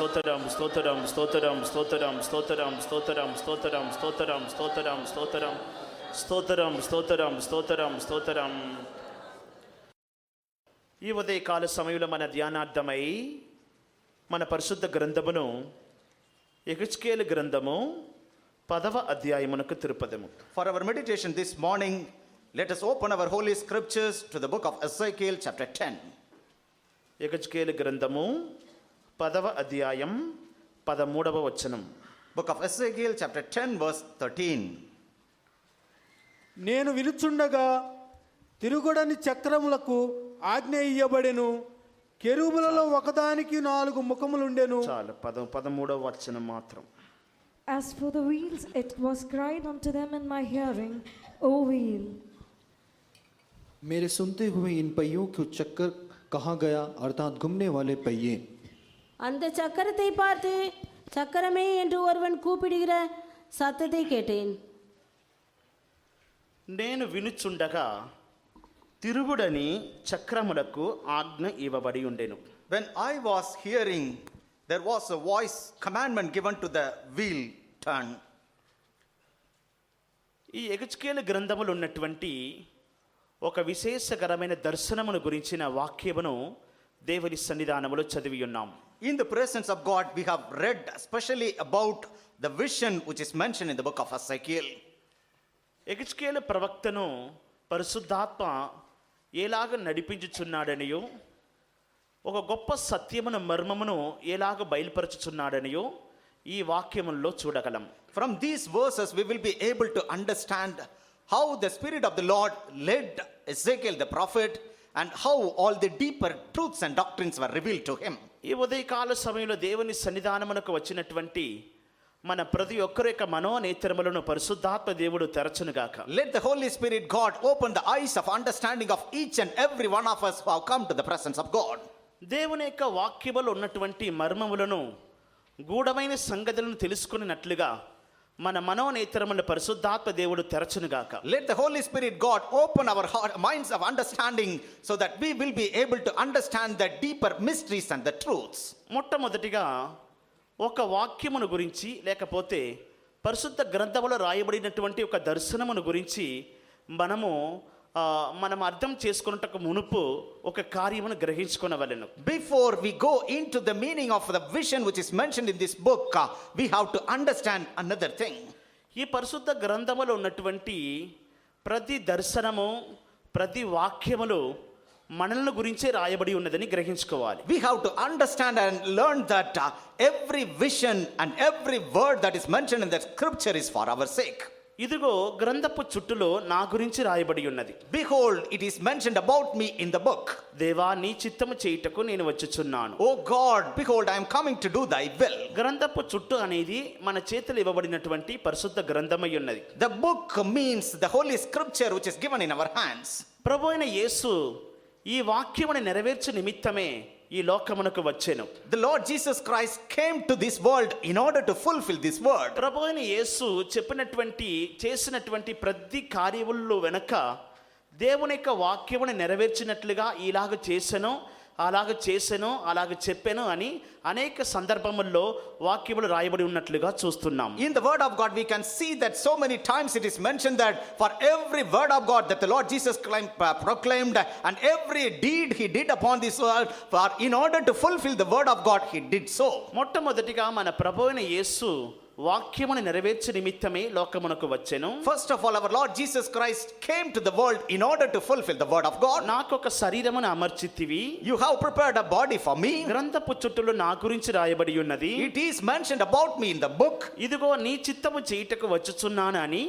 స్తోత్రం స్తోత్రం స్తోత్రం స్తోత్రం స్తోత్రం స్తోత్రం స్తోత్రం స్తోత్రం స్తోత్రం స్తోత్రం స్తోత్రం స్తోత్రం స్తోత్రం స్తోత్రం. ఈ ఉదయకాల సమయంలో మన ధ్యానార్థమై మన పరిశుద్ధ గ్రంథమును యెహెజ్కేలు గ్రంథము 10వ అధ్యాయమునకు తిరుపదము. For our meditation this morning, let us open our holy scriptures to the book of Ezekiel chapter 10. యెహెజ్కేలు గ్రంథము 10వ అధ్యాయం 13వ వచనం. Book of Ezekiel chapter 10 verse 13. నేను వినుచుండగా తిరుగుడని చక్రములకు ఆజ్ఞ ఇయ్యబడెను, కెరూబులలో ఒకదానికి 4 ముఖములుండెను. చాలు 13వ వచనం మాత్రం. As for the wheels, it was cried unto them in my hearing, O wheel. मेरे सुनते हुए इन पहियों को चक्कर कहा गया, अर्थात घूमने वाले पहिए. அந்த சக்கரத்தை பார்த்து சக்கரமே என்று ஒருவன் கூப்பிடுகிற சத்தத்தை கேட்டேன். నేను వినుచుండగా తిరుగుడని చక్రములకు ఆజ్ఞ ఇవ్వబడి ఉండెను. When I was hearing, there was a voice commandment given to the wheel turn. ఈ యెహెజ్కేలు గ్రంథములో ఉన్నటువంటి ఒక విశేషకరమైన దర్శనమును గురించిన వాక్యమును దేవుని సన్నిధానములో చదివి ఉన్నాం. In the presence of God, we have read especially about the vision which is mentioned in the book of Ezekiel. యెహెజ్కేలు ప్రవక్తను పరిశుద్ధాత్మ ఎలాగ నడిపించుచున్నాడనియో, ఒక గొప్ప సత్యమును మర్మమును ఎలాగ బయలుపరచుచున్నాడనియో ఈ వాక్యముల్లో చూడగలం. From these verses we will be able to understand how the Spirit of the Lord led Ezekiel the prophet and how all the deeper truths and doctrines were revealed to him. ఈ ఉదయకాల సమయంలో దేవుని సన్నిధానమునకు వచ్చినటువంటి మన ప్రతి ఒక్కరి యొక్క మనోనేత్రములను పరిశుద్ధాత్మ దేవుడు తెరచునుగాక. Let the Holy Spirit God open the eyes of understanding of each and every one of us who have come to the presence of God. దేవుని యొక్క వాక్యములో ఉన్నటువంటి మర్మములను, గూఢమైన సంగతులను తెలుసుకున్నట్లుగా మన మనోనేత్రములను పరిశుద్ధాత్మ దేవుడు తెరచునుగాక. Let the Holy Spirit God open our heart, minds of understanding so that we will be able to understand the deeper mysteries and the truths. మొట్టమొదటిగా ఒక వాక్యమును గురించి లేకపోతే పరిశుద్ధ గ్రంథములో రాయబడినటువంటి ఒక దర్శనమును గురించి మనం అర్థం చేసుకున్నటకు మునుపు ఒక కార్యమును గ్రహించుకొనవలెను. Before we go into the meaning of the vision which is mentioned in this book, we have to understand another thing. ఈ పరిశుద్ధ గ్రంథములో ఉన్నటువంటి ప్రతి దర్శనము, ప్రతి వాక్యములు మనల్ని గురించే రాయబడి ఉన్నదని గ్రహించుకోవాలి. We have to understand and learn that every vision and every word that is mentioned in the scripture is for our sake. ఇదిగో గ్రంథపు చుట్టులో నా గురించి రాయబడి ఉన్నది. Behold, it is mentioned about me in the book. దేవా నీ చిత్తము చేయుటకు నేను వచ్చుచున్నాను. Oh God, behold, I am coming to do thy will. గ్రంథపు చుట్టు అనేది మన చేతులు ఇవ్వబడినటువంటి పరిశుద్ధ గ్రంథమై ఉన్నది. The book means the holy scripture which is given in our hands. ప్రభు అయిన యేసు ఈ వాక్యమును నెరవేర్చు నిమిత్తమే ఈ లోకమునకు వచ్చెను. The Lord Jesus Christ came to this world in order to fulfill this word. ప్రభు అయిన యేసు చేసినటువంటి ప్రతి కార్యముల్లో వెనక దేవుని యొక్క వాక్యమును నెరవేర్చినట్లుగా ఇలాగ చేసెను, అలాగ చెప్పాను అని అనేక సందర్భముల్లో వాక్యములు రాయబడి ఉన్నట్లుగా చూస్తున్నాం. In the word of God we can see that so many times it is mentioned that for every word of God that the Lord Jesus proclaimed and every deed he did upon this world, for in order to fulfill the word of God he did so. మొట్టమొదటిగా మన ప్రభువైన యేసు వాక్యమును నెరవేర్చు నిమిత్తమే లోకమునకు వచ్చెను. First of all, our Lord Jesus Christ came to the world in order to fulfill the word of God. నాకొక శరీరమును అమర్చితివి, You have prepared a body for me. గ్రంథపు చుట్టూలో నా గురించి రాయబడి ఉన్నది. It is mentioned about me in the book. ఇదిగో నీ చిత్తము చేయుటకు వచ్చుచున్నాను అని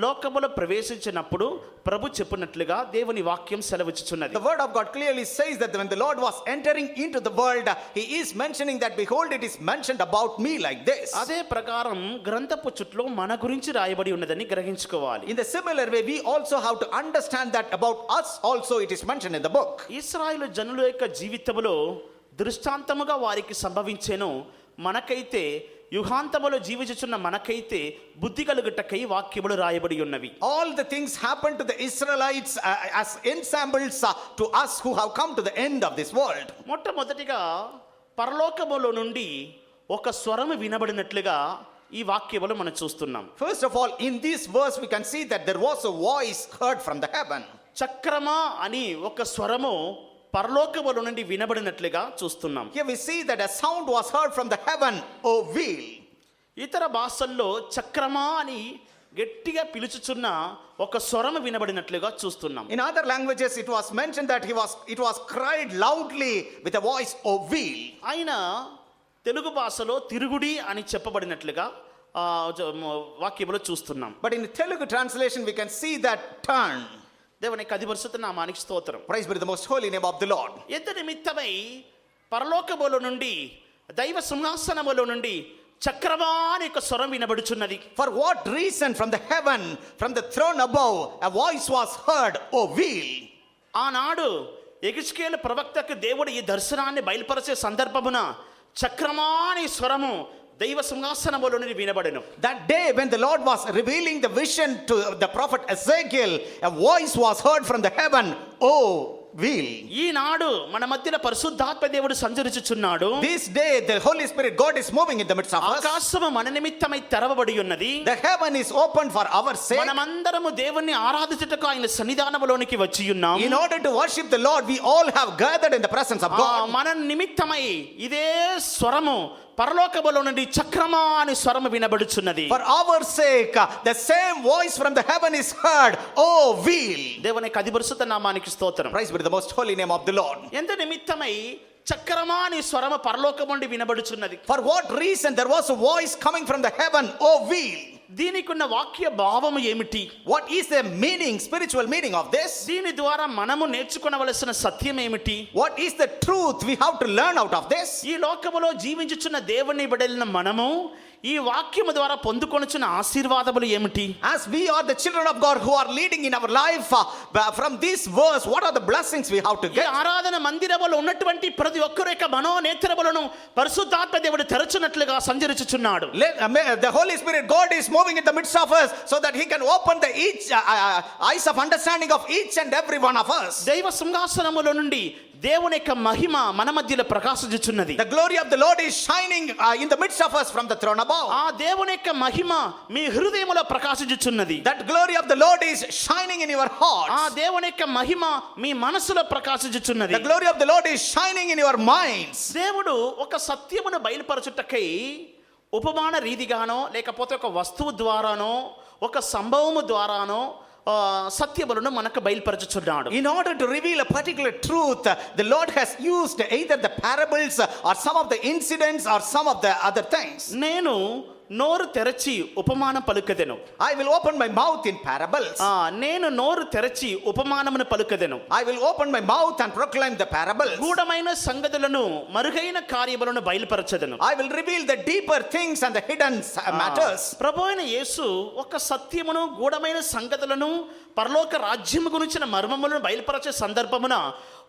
లోకములో ప్రవేశించినప్పుడు ప్రభు చెప్పినట్లుగా దేవుని వాక్యం సెలవిచ్చుచున్నది. The word of God clearly says that when the Lord was entering into the world, he is mentioning that behold, it is mentioned about me like this. అదే ప్రకారం గ్రంథపు చుట్టూలో మన గురించి రాయబడి ఉన్నదని గ్రహించుకోవాలి. In the similar way, we also have to understand that about us also it is mentioned in the book. ఇశ్రాయేలు జనుల యొక్క జీవితములో దృష్టాంతముగా వారికి సంభవించెను, మనకైతే యుగాంతములో జీవించుచున్న మనకైతే బుద్ధి కలుగుటకై వాక్యములు రాయబడి ఉన్నవి. All the things happened to the Israelites as ensembles to us who have come to the end of this world. మొట్టమొదటిగా పరలోకములో నుండి ఒక స్వరము వినబడినట్లుగా ఈ వాక్యములు మనం చూస్తున్నాం. First of all, in this verse we can see that there was a voice heard from the heaven. చక్రమా అని ఒక స్వరము పరలోకముల నుండి వినబడినట్లుగా చూస్తున్నాం. Here we see that a sound was heard from the heaven, O wheel. ఇతర భాషల్లో చక్రమా అని గట్టిగా పిలుచుచున్న ఒక స్వరము వినబడినట్లుగా చూస్తున్నాం. In other languages it was mentioned that it was cried loudly with a voice, O wheel. ఆయన తెలుగు భాషలో తిరుగుడి అని చెప్పబడినట్లుగా వాక్యములో చూస్తున్నాం. But in the Telugu translation we can see that turn. దేవునికి అధిపరిశుద్ధ నామానికి స్తోత్రం. Praise be to the most holy name of the Lord. ఎంత నిమిత్తమై పరలోకములో నుండి దైవ సింహాసనములో నుండి చక్రమా అని ఒక స్వరం వినబడుచున్నది. For what reason from the heaven, from the throne above, a voice was heard, O wheel. ఆనాడు యెహెజ్కేలు ప్రవక్తకు దేవుడు ఈ దర్శనాన్ని బయలుపరిచే సందర్భమున చక్రమా అని స్వరము దైవ సింహాసనములో నుండి వినబడెను. That day when the Lord was revealing the vision to the prophet Ezekiel, a voice was heard from the heaven, O wheel. ఈనాడు మన మధ్యలో పరిశుద్ధాత్మ దేవుడు సంచరించుచున్నాడు. This day the Holy Spirit God is moving in the midst of us. ఆకాశము మన నిమిత్తమై తెరవబడి ఉన్నది. The heaven is opened for our sake. మనమందరము దేవుణ్ణి ఆరాధించుటకు ఆయన సన్నిధానములోనికి వచ్చి ఉన్నాం. In order to worship the Lord, we all have gathered in the presence of God. మన నిమిత్తమై ఇదే స్వరము పరలోకములో నుండి చక్రమా అని స్వరము వినబడుచున్నది. For our sake, the same voice from the heaven is heard, O wheel. దేవునికి అధిపరిశుద్ధ నామానికి స్తోత్రం. Praise be to the most holy name of the Lord. ఎంత నిమిత్తమై చక్రమా అని స్వరము పరలోకము నుండి వినబడుచున్నది. For what reason there was a voice coming from the heaven, O wheel. దీనికి ఉన్న వాక్య భావము ఏమిటి? What is the meaning, spiritual meaning of this? దీని ద్వారా మనము నేర్చుకొనవలసిన సత్యం ఏమిటి? What is the truth we have to learn out of this? ఈ లోకములో జీవించుచున్న దేవుని బిడ్డలైన మనము ఈ వాక్యము ద్వారా పొందుకొనుచున్న ఆశీర్వాదములు ఏమిటి? As we are the children of God who are leading in our life, from this verse, what are the blessings we have to ఈ get? ఆరాధన మందిరములో ఉన్నటువంటి ప్రతి ఒక్కరి యొక్క మనోనేత్రములను పరిశుద్ధాత్మ దేవుడు తెరచునట్లుగా సంచరించుచున్నాడు. The Holy Spirit God is moving in the midst of us so that he can open the eyes of understanding of each and every one of us. దైవ సింహాసనములో నుండి దేవుని యొక్క మహిమ మన మధ్యలో ప్రకాశించుచున్నది. The glory of the Lord is shining in the midst of us from the throne above. ఆ దేవుని యొక్క మహిమ మీ హృదయములో ప్రకాశించుచున్నది. That glory of the Lord is shining in your heart. ఆ దేవుని యొక్క మహిమ మీ మనసులో ప్రకాశించుచున్నది. The glory of the Lord is shining in your minds. దేవుడు ఒక సత్యమును బయలుపరచుటకై ఉపమాన రీతిగానో లేకపోతే ఒక వస్తువు ద్వారానో ఒక సంభవము ద్వారానో సత్యములను మనకు బయలుపరచుచున్నాడు. In order to reveal a particular truth, the Lord has used either the parables or some of the incidents or some of the other things. నేను నోరు తెరచి ఉపమానం పలుకదెను. I will open my mouth in parables. నేను నోరు తెరచి ఉపమానమును పలుకదెను. I will open my mouth and proclaim the parables. గూఢమైన సంగతులను మరుగైన కార్యములను బయలుపరచదెను. I will reveal the deeper things and the hidden matters. ప్రభువైన యేసు ఒక సత్యమును గూఢమైన సంగతులను పరలోక రాజ్యము గురించిన మర్మములను బయలుపరచే సందర్భమున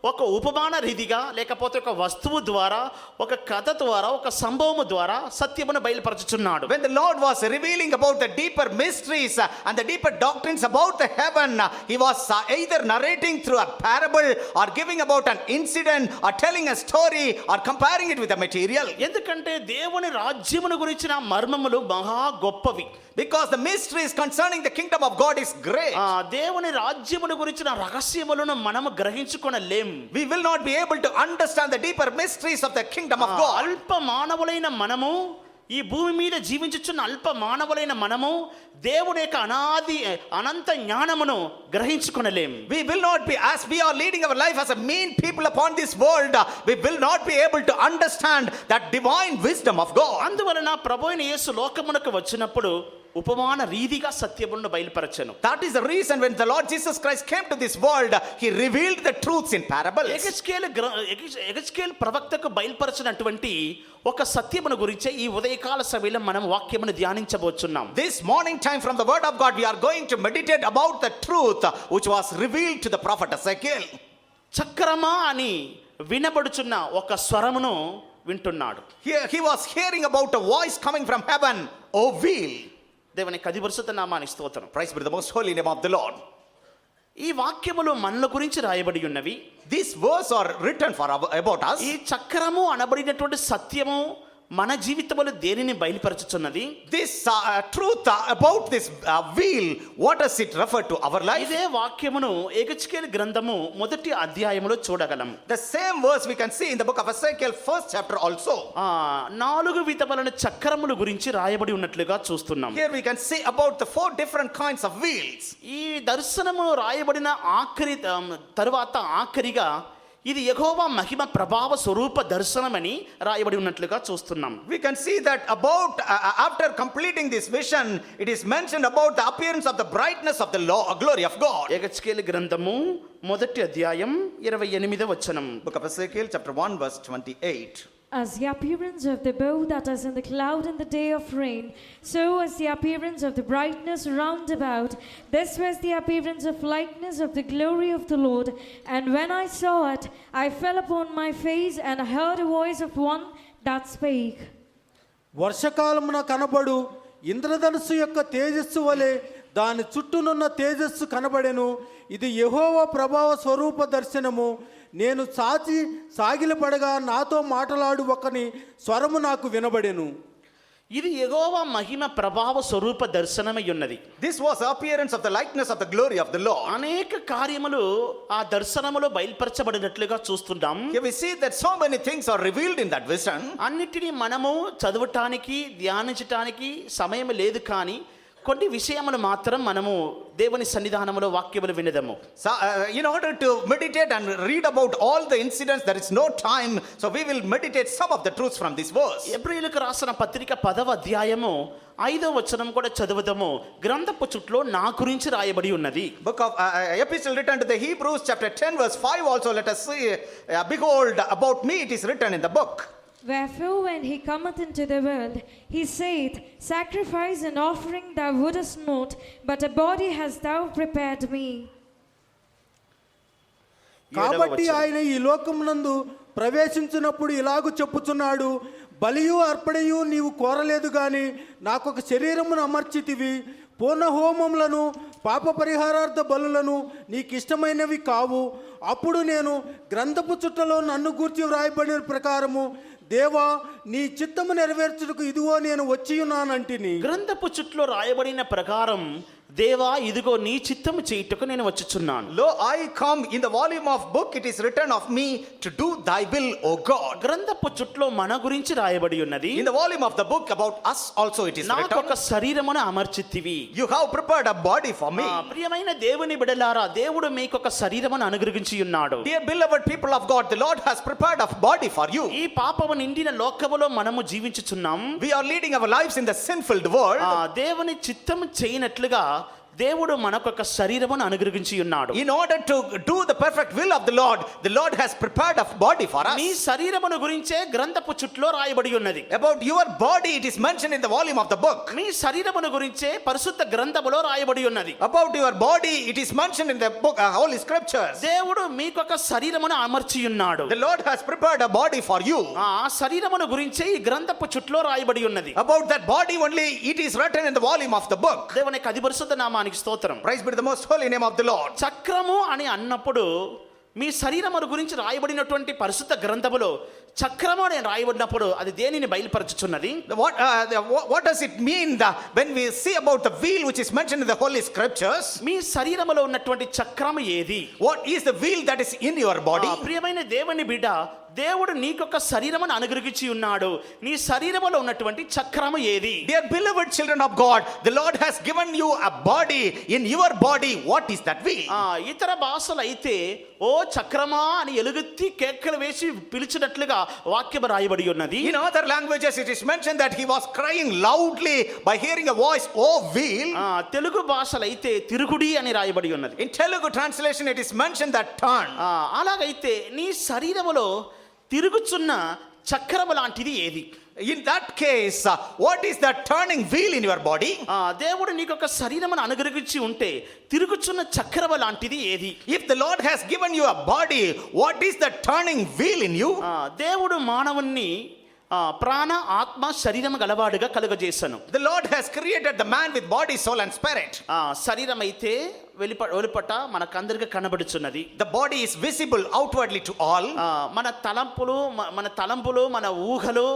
ఒక ఉపమాన రీతిగా లేకపోతే ఒక వస్తువు ద్వారా ఒక కథ ద్వారా ఒక సంభవము ద్వారా సత్యమును బయలుపరచుచున్నాడు. When the Lord was revealing about the deeper mysteries and the deeper doctrines about the heaven, he was either narrating through a parable or giving about an incident or telling a story or comparing it with the material. ఎందుకంటే దేవుని రాజ్యమును గురించిన మర్మములు మహా గొప్పవి. Because the mysteries concerning the kingdom of God is great. దేవుని రాజ్యమును గురించిన రహస్యములను మనము గ్రహించుకొనలేం. We will not be able to understand the deeper mysteries of the kingdom of God. అల్ప మానవులైన మనము ఈ భూమి మీద జీవించుచున్న అల్ప మానవులైన మనము దేవుని యొక్క అనంత జ్ఞానమును గ్రహించుకొనలేం. We will not be, as we are leading our life as a mean people upon this world, we will not be able to understand that divine wisdom of God. అందువలన ప్రభువైన యేసు లోకమునకు వచ్చినప్పుడు ఉపమాన రీతిగా సత్యమును బయలుపరచెను. That is the reason when the Lord Jesus Christ came to this world, he revealed the truths in parables. యెహెజ్కేలు ప్రవక్తకు బయలుపరచినటువంటి ఒక సత్యమును గురించి ఈ ఉదయకాల సమయంలో మనం వాక్యమును ధ్యానించబోతున్నాం. This morning time from the word of God we are going to meditate about the truth which was revealed to the prophet Ezekiel. చక్రమా అని వినబడుచున్న ఒక స్వరమును వింటున్నాడు. Here he was hearing about a voice coming from heaven, O wheel. దేవునికి అధిపరిశుద్ధ నామానికి స్తోత్రం. Praise be to the most holy name of the Lord. ఈ వాక్యములు మనల గురించి రాయబడి ఉన్నవి. These words are written for about us. ఈ చక్రము అనబడినటువంటి సత్యము మన జీవితంలో దేనిని బయలుపరచుచున్నది? This truth about this wheel, what does it refer to our life? ఇదే వాక్యమును ఎహెజ్కేలు గ్రంథము 1వ అధ్యాయములో చూడగలం. The same verse we can see in the book of Ezekiel 1st chapter also. 4 విధములైన చక్రముల గురించి రాయబడి ఉన్నట్లుగా చూస్తున్నాం. Here we can see about the 4 different kinds of wheels. ఈ దర్శనము రాయబడిన ఆఖరిగా ఇది యెహోవా మహిమ ప్రభావ స్వరూప దర్శనమని రాయబడి ఉన్నట్లుగా చూస్తున్నాం. We can see that about after completing this vision, it is mentioned about the appearance of the brightness of the glory of God. Ezekiel గ్రంథము 1వ అధ్యాయం 28వ వచనం. Book of Ezekiel chapter 1 verse 28. As the appearance of the bow that is in the cloud in the day of rain, so was the appearance of the brightness round about. This was the appearance of likeness of the glory of the Lord. And when I saw it, I fell upon my face and heard a voice of one that spake. వర్షకాలమున కనబడు ఇంద్రధనుస్సు యొక్క తేజస్సు వలె దాని చుట్టూనున్న తేజస్సు కనబడెను. ఇది యెహోవా ప్రభావ స్వరూప దర్శనము. నేను సాగిలపడగా నాతో మాట్లాడు ఒకని స్వరము నాకు వినబడెను. ఇది యెహోవా మహిమ ప్రభావ స్వరూప దర్శనమై ఉన్నది. This was the appearance of the likeness of the glory of the Lord. అనేక కార్యములు ఆ దర్శనములో బయలుపరచబడినట్లుగా చూస్తున్నాం. Here we see that so many things are revealed in that vision. అన్నిటినీ మనము చదవటానికి ధ్యానించటానికి సమయం లేదు, కానీ కొన్ని విషయములు మాత్రం మనము దేవుని సన్నిధానములో వాక్యములు వినదము. So, in order to meditate and read about all the incidents, there is no time. So we will meditate some of the truths from this verse. ఎబ్రీయులకు రాసిన పత్రిక 10వ అధ్యాయము 5వ వచనం కూడా చదువుదాము. గ్రంథపు చుట్టలో నా గురించి రాయబడి ఉన్నది. Book of epistle written to the Hebrews chapter 10 verse 5 also let us see, behold, about me it is written in the book. Wherefore, when he cometh into the world, he saith, Sacrifice and offering thou wouldest not, but a body hast thou prepared me. కాబట్టి ఆయన ఈ లోకమునందు ప్రవేశించినప్పుడు ఇలాగు చెప్పుచున్నాడు, బలియు అర్పణయు నీవు కోరలేదు గాని నాకొక శరీరమును అమర్చితివి. పూర్ణ హోమములను పాప పరిహారార్థ బలులను నీకిష్టమైనవి కావు. అప్పుడు నేను గ్రంథపు చుట్టలో నన్ను గూర్చి వ్రాయబడిన ప్రకారము, దేవా నీ చిత్తము నెరవేర్చుటకు ఇదిగో నేను వచ్చి ఉన్నానంటిని. గ్రంథపు చుట్టలో రాయబడిన ప్రకారం, దేవా ఇదిగో నీ చిత్తము చేయుటకు నేను వచ్చుచున్నాను. Lo, I come. In the volume of book it is written of me to do thy will, O God. గ్రంథపు చుట్టలో మన గురించి రాయబడి ఉన్నది. In the volume of the book about us also it is నాకు ఒక written, శరీరమును అమర్చితివి. you have prepared a body for me. ప్రియమైన దేవుని బిడ్డలారా, దేవుడు మీకు ఒక శరీరమును అనుగ్రహించి ఉన్నాడు. Dear beloved people of God, the Lord has prepared a body for you. ఈ పాపము నిండిన లోకములో మనము జీవించుచున్నాం. We are leading our lives in the sin-filled world. దేవుని చిత్తము చేయనట్లుగా దేవుడు మనకొక శరీరమును అనుగ్రహించి ఉన్నాడు. In order to do the perfect will of the Lord has prepared a body for us. మీ శరీరమును గురించే గ్రంథపు చుట్టలో రాయబడి ఉన్నది. About your body it is mentioned in the volume of the book. మీ శరీరమును గురించే పరిశుద్ధ గ్రంథములో రాయబడి ఉన్నది. About your body it is mentioned in the book Holy Scriptures. దేవుడు మీకొక శరీరమును అమర్చి ఉన్నాడు. The Lord has prepared a body for you. ఆ శరీరమును గురించే ఈ గ్రంథపు చుట్టలో రాయబడి ఉన్నది. About that body only it is written in the volume of the book. దేవుని యొక్క పరిశుద్ధ నామానికి స్తోత్రం. Praise be to the most holy name of the Lord. చక్రము అని అన్నప్పుడు మీ శరీరమును గురించి రాయబడినటువంటి పరిశుద్ధ గ్రంథములో చక్రము అని రాయబడినప్పుడు అది దేనిని బయలుపరచుచున్నది? What does it mean when we see about the wheel which is mentioned in the Holy Scriptures? మీ శరీరములో ఉన్నటువంటి చక్రము ఏది? What is the wheel that is in your body? ప్రియమైన దేవుని బిడ్డ, దేవుడు నీకొక శరీరమును అనుగ్రహించి ఉన్నాడు. నీ శరీరములో ఉన్నటువంటి చక్రము ఏది? Dear beloved children of God, the Lord has given you a body. In your body, what is that wheel? ఇతర భాషలు అయితే ఓ చక్రమా అని ఎలుగెత్తి కేకలు వేసి పిలిచినట్లుగా వాక్యం రాయబడి ఉన్నది. In other languages it is mentioned that he was crying loudly by hearing a voice, oh wheel. Telugu భాషలు అయితే తిరుగుడి అని రాయబడి ఉన్నది. In Telugu translation it is mentioned that turn. అలాగైతే నీ శరీరములో తిరుగుచున్న చక్రము లాంటిది ఏది? In that case, what is the turning wheel in your body? దేవుడు నీకు ఒక శరీరమును అనుగ్రహించి ఉంటే తిరుగుచున్న చక్రము లాంటిది ఏది? If the Lord has given you a body, what is the turning wheel in you? దేవుడు మానవుణ్ణి ప్రాణ ఆత్మ శరీరం గలవాడుగా కలుగజేసను. The Lord has created the man with body, soul and spirit. శరీరం అయితే వెలుపట మనకందరికీ కనబడుచున్నది. The body is visible outwardly to all. మన తలంపులు మన ఊహలు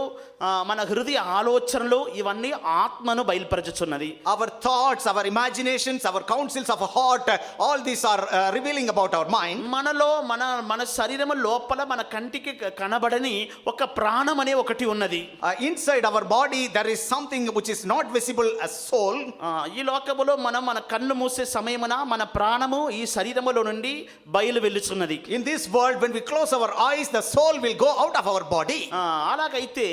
మన హృదయ ఆలోచనలు ఇవన్నీ ఆత్మను బయలుపరచుచున్నది. Our thoughts, our imaginations, our counsels of our heart, all these are revealing about our mind. మనలో మన శరీరము లోపల మన కంటికి కనబడని ఒక ప్రాణం అనే ఒకటి ఉన్నది. Inside our body there is something which is not visible as soul. ఈ లోకములో మన కన్ను మూసే సమయమున మన ప్రాణము ఈ శరీరములో నుండి బయలు వెళ్ళుచున్నది. In this world, when we close our eyes, the soul will go out of our body. అలాగైతే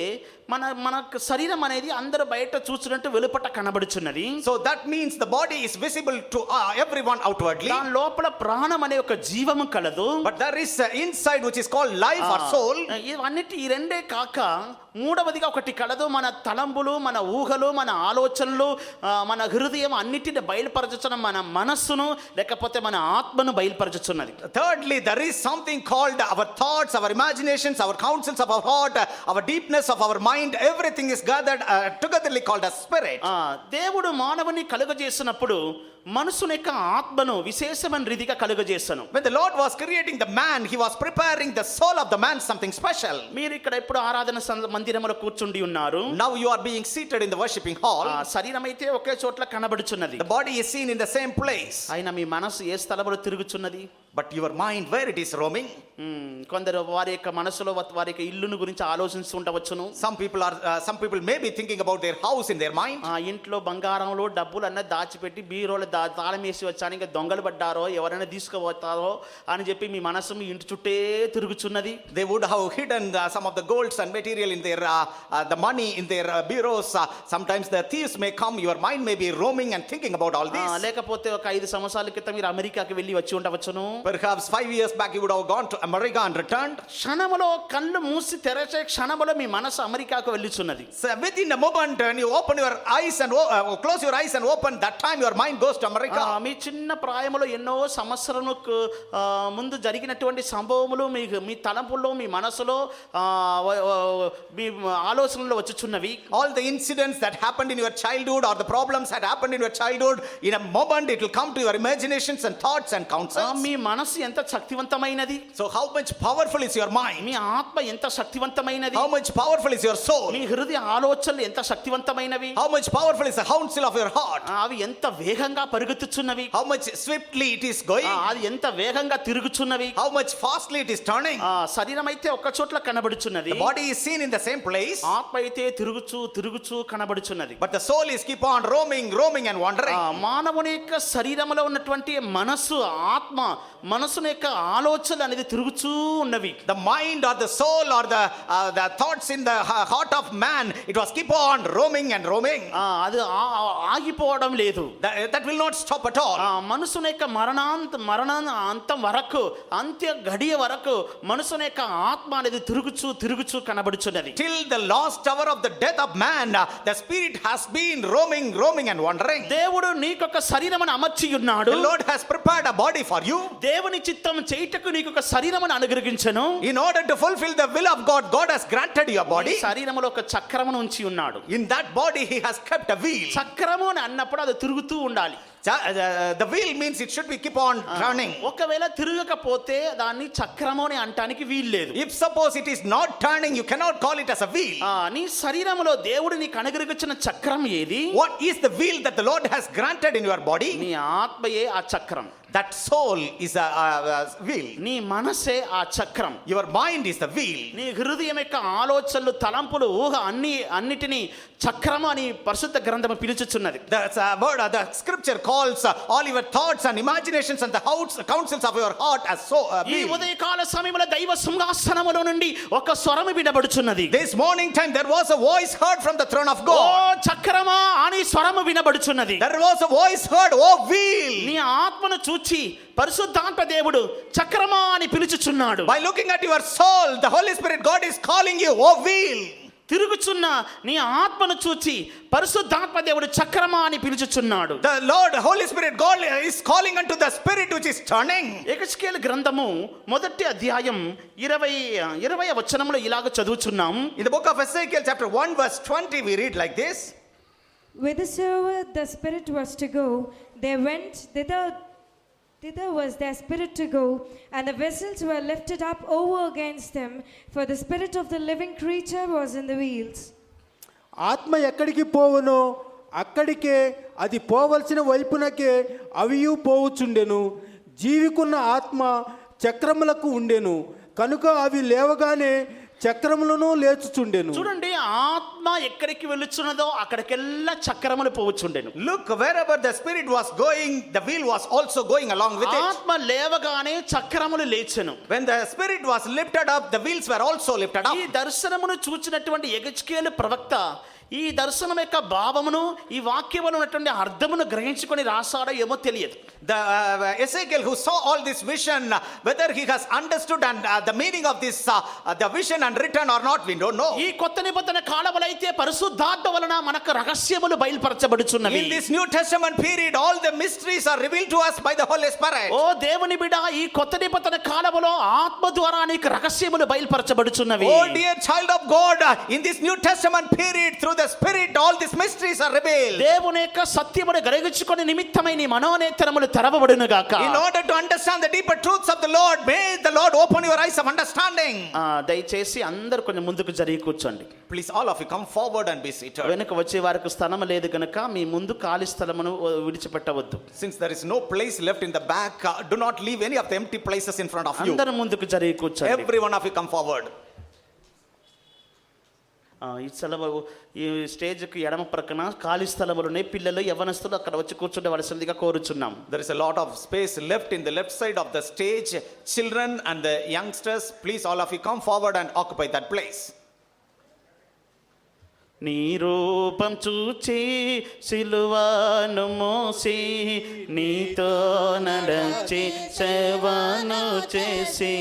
మన శరీరం అనేది అందరూ బయట చూస్తున్నట్టు వెలుపట కనబడుచున్నది. So that means the body is visible to everyone outwardly. దాని లోపల ప్రాణం అనే ఒక జీవము కలదు. But there is inside which is called life or soul. ఇవన్నిటి ఈ రెండే కాక మూడవదిగా ఒకటి కలదు. మన తలంపులు మన ఊహలు మన ఆలోచనలు మన హృదయం అన్నిటిని బయలుపరచుచున్న మన మనస్సును లేకపోతే మన ఆత్మను బయలుపరచుచున్నది. Thirdly, there is something called our thoughts, our imaginations, our counsels of our heart, our deepness of our mind. Everything is gathered togetherly called as spirit. దేవుడు మానవుని కలుగజేసినప్పుడు మనసుని యొక్క ఆత్మను విశేషమైన రీతిగా కలుగజేసను. When the Lord was creating the man, he was preparing the soul of the man something special. మీరు ఇక్కడ ఇప్పుడు ఆరాధన మందిరములో కూర్చుండి ఉన్నారు. Now you are being seated in the worshiping hall. శరీరం అయితే ఒకే చోట్ల కనబడుచున్నది. The body is seen in the same place. అయినా మీ మనసు ఏ స్థలములో తిరుగుచున్నది? But your mind, where it is roaming? కొందరు వారి యొక్క మనసులో వారి యొక్క ఇల్లును గురించి ఆలోచిస్తుండవచ్చును. Some people may be thinking about their house in their mind. ఇంట్లో బంగారంలో డబ్బులు అన్న దాచిపెట్టి బీరోలో తాళం వేసి వచ్చాను, ఇంకా దొంగలు పడ్డారో ఎవరైనా తీసుకుపోతారో అని చెప్పి మీ మనసు మీ ఇంటి చుట్టే తిరుగుచున్నది. They would have hidden some of the golds and material in their the money in their bureaus. Sometimes the thieves may come. Your mind may be roaming and thinking about all this. లేకపోతే ఒక 5 సంవత్సరాల క్రితం మీరు అమెరికాకి వెళ్ళి వచ్చి ఉండవచ్చును. Perhaps 5 years back you would have gone to America and returned. క్షణములో కళ్ళు మూసి తెరచే క్షణములో మీ మనసు అమెరికాకు వెళ్ళుచున్నది. So within a moment when you open your eyes and close your eyes and open, that time your mind goes to America. మీ చిన్న ప్రాయములో ఎన్నో సంవత్సరములకు ముందు జరిగినటువంటి సంభవములు మీ తలంపుల్లో మీ మనసులో మీ ఆలోచనలో వచ్చుచున్నవి. All the incidents that happened in your childhood or the problems that happened in your childhood, in a moment it will come to your imaginations and thoughts and counsels. మీ మనసు ఎంత శక్తివంతమైనది. So how much powerful is your mind? మీ ఆత్మ ఎంత శక్తివంతమైనది. How much powerful is your soul? మీ హృదయ ఆలోచనలు ఎంత శక్తివంతమైనవి. How much powerful is the counsel of your heart? అవి ఎంత వేగంగా పరుగుతున్నవి. How much swiftly it is going? అది ఎంత వేగంగా తిరుగుచున్నవి. How much fastly it is turning? శరీరం అయితే ఒక చోట్ల కనబడుచున్నది. The body is seen in the same place. ఆత్మ అయితే తిరుగుచూ కనబడుచున్నది. But the soul is keep on roaming and wandering. మానవుని యొక్క శరీరంలో ఉన్నటువంటి మనస్సు ఆత్మ మనసుని యొక్క ఆలోచనలు అనేది తిరుగుచూ ఉన్నవి. The mind or the soul or the thoughts in the heart of man, it was keep on roaming and roaming. అది ఆగిపోవడం లేదు. That will not stop at all. మనసుని యొక్క మరణాంతం వరకు అంత్య గడియ వరకు మనసుని యొక్క ఆత్మ అనేది తిరుగుచూ కనబడుచున్నది. Till the last hour of the death of man, the spirit has been roaming and wandering. దేవుడు నీకొక శరీరమును అమర్చి ఉన్నాడు. The Lord has prepared a body for you. దేవుని చిత్తం చేయుటకు నీకొక శరీరమును అనుగ్రహించెను. In order to fulfill the will of God, God has granted your body. శరీరములో ఒక చక్రమును ఉంచి ఉన్నాడు. In that body he has kept a wheel. చక్రము అని అన్నప్పుడు అది తిరుగుతూ ఉండాలి. The wheel means it should be keep on turning. ఒకవేళ తిరగకపోతే దాన్ని చక్రము అని అంటానికి వీల్లేదు. If suppose it is not turning, you cannot call it as a wheel. నీ శరీరములో దేవుడు నీకు అనుగ్రహించిన చక్రం ఏది? What is the wheel that the Lord has granted in your body? నీ ఆత్మయే ఆ చక్రం. That soul is a wheel. నీ మనసే ఆ చక్రం. Your mind is the wheel. నీ హృదయం యొక్క ఆలోచనలు తలంపులు ఊహ అన్నిటినీ చక్రము అని పరిశుద్ధ గ్రంథము పిలుచుచున్నది. The scripture calls all your thoughts and imaginations and the counsels of your heart as so ఈ ఉదయకాల సమయంలో దైవ సింహాసనములో నుండి ఒక స్వరము వినబడుచున్నది. This morning time there was a voice heard from the throne of oh God. చక్రమా అని స్వరము వినబడుచున్నది. There was a voice heard, oh wheel. నీ ఆత్మను చూచి పరిశుద్ధాత్మ దేవుడు చక్రమా అని పిలుచుచున్నాడు. By looking at your soul, the Holy Spirit God is calling you, oh wheel. తిరుగుచున్న నీ ఆత్మను చూచి పరిశుద్ధాత్మ దేవుడు చక్రమా అని పిలుచుచున్నాడు. The Lord, the Holy Spirit God is calling unto the spirit which is turning. యెహెజ్కేలు గ్రంథము మొదటి అధ్యాయం 20వ వచనంలో ఇలాగ చదువుచున్నాం. In the book of Ezekiel chapter 1 verse 20 we read like this. Whithersoever the Spirit was to go, they went thither thither was their spirit to go, and the vessels were lifted up over against them, for the spirit of the living creature was in the wheels. ఆత్మ ఎక్కడికి పోవునో అక్కడికే అది పోవలసిన వైపునకే అవియు పోవుచుండెను. జీవికున్న ఆత్మ చక్రములకు ఉండెను కనుక అవి లేవగానే చక్రములను లేచుచుండెను. చూడండి, ఆత్మ ఎక్కడికి వెళ్ళుచున్నదో అక్కడికెల్లా చక్రములు పోవచ్చుండెను. Look, wherever the spirit was going, the wheel was also going along with it. ఆత్మ లేవగానే చక్రములు లేచెను. When the spirit was lifted up, the wheels were also lifted up. ఈ దర్శనమును చూచినటువంటి యెహెజ్కేలు ప్రవక్త ఈ దర్శనం యొక్క భావమును ఈ వాక్యములో ఉన్నటువంటి అర్థమును గ్రహించుకొని రాసాడో ఏమో తెలియదు. The Ezekiel who saw all this vision, whether he has understood and the meaning of this the vision and written or not, we don't know. ఈ కొత్త నిబంధన కాలములైతే పరిశుద్ధాత్మ వలన మనకు రహస్యములు బయలుపరచబడుచున్నవి. In this New Testament period, all the mysteries are revealed to us by the Holy Spirit. ఓ దేవుని బిడ్డ, ఈ కొత్త నిబంధన కాలములో ఆత్మ ద్వారా నీకు రహస్యములు బయలుపరచబడుచున్నవి. Oh dear child of God, in this New Testament period, through the Spirit, all these mysteries are revealed. దేవుని యొక్క సత్యమును గ్రహించుకొని నిమిత్తమై నీ మనోనేత్రములు తెరవబడును గాక. In order to understand the deeper truths of the Lord, may the Lord open your eyes of understanding. దయచేసి అందరు కొంచెం ముందుకు జరిగి కూర్చోండి. Please, all of you come forward and be seated. వెనుక వచ్చే వారికి స్థలం లేదు గనుక మీ ముందు ఖాళీ స్థలమును విడిచిపెట్టవద్దు. Since there is no place left in the back, do not leave any of the empty places in front of you. అందరు ముందుకు జరిగి కూర్చోండి. Every one of you come forward. ఈ స్థలము ఈ స్టేజ్కి ఎడమ ప్రక్కన ఖాళీ స్థలములు ఉన్నాయి. పిల్లలు యవ్వనస్తులు అక్కడ వచ్చి కూర్చుండవలసిందిగా కోరుచున్నాం. There is a lot of space left in the left side of the stage. Children and the youngsters, please all of you come forward and occupy that place. నీ రూపం చూచి సిలువను మోసి నీతో నడచి సేవను చేసి,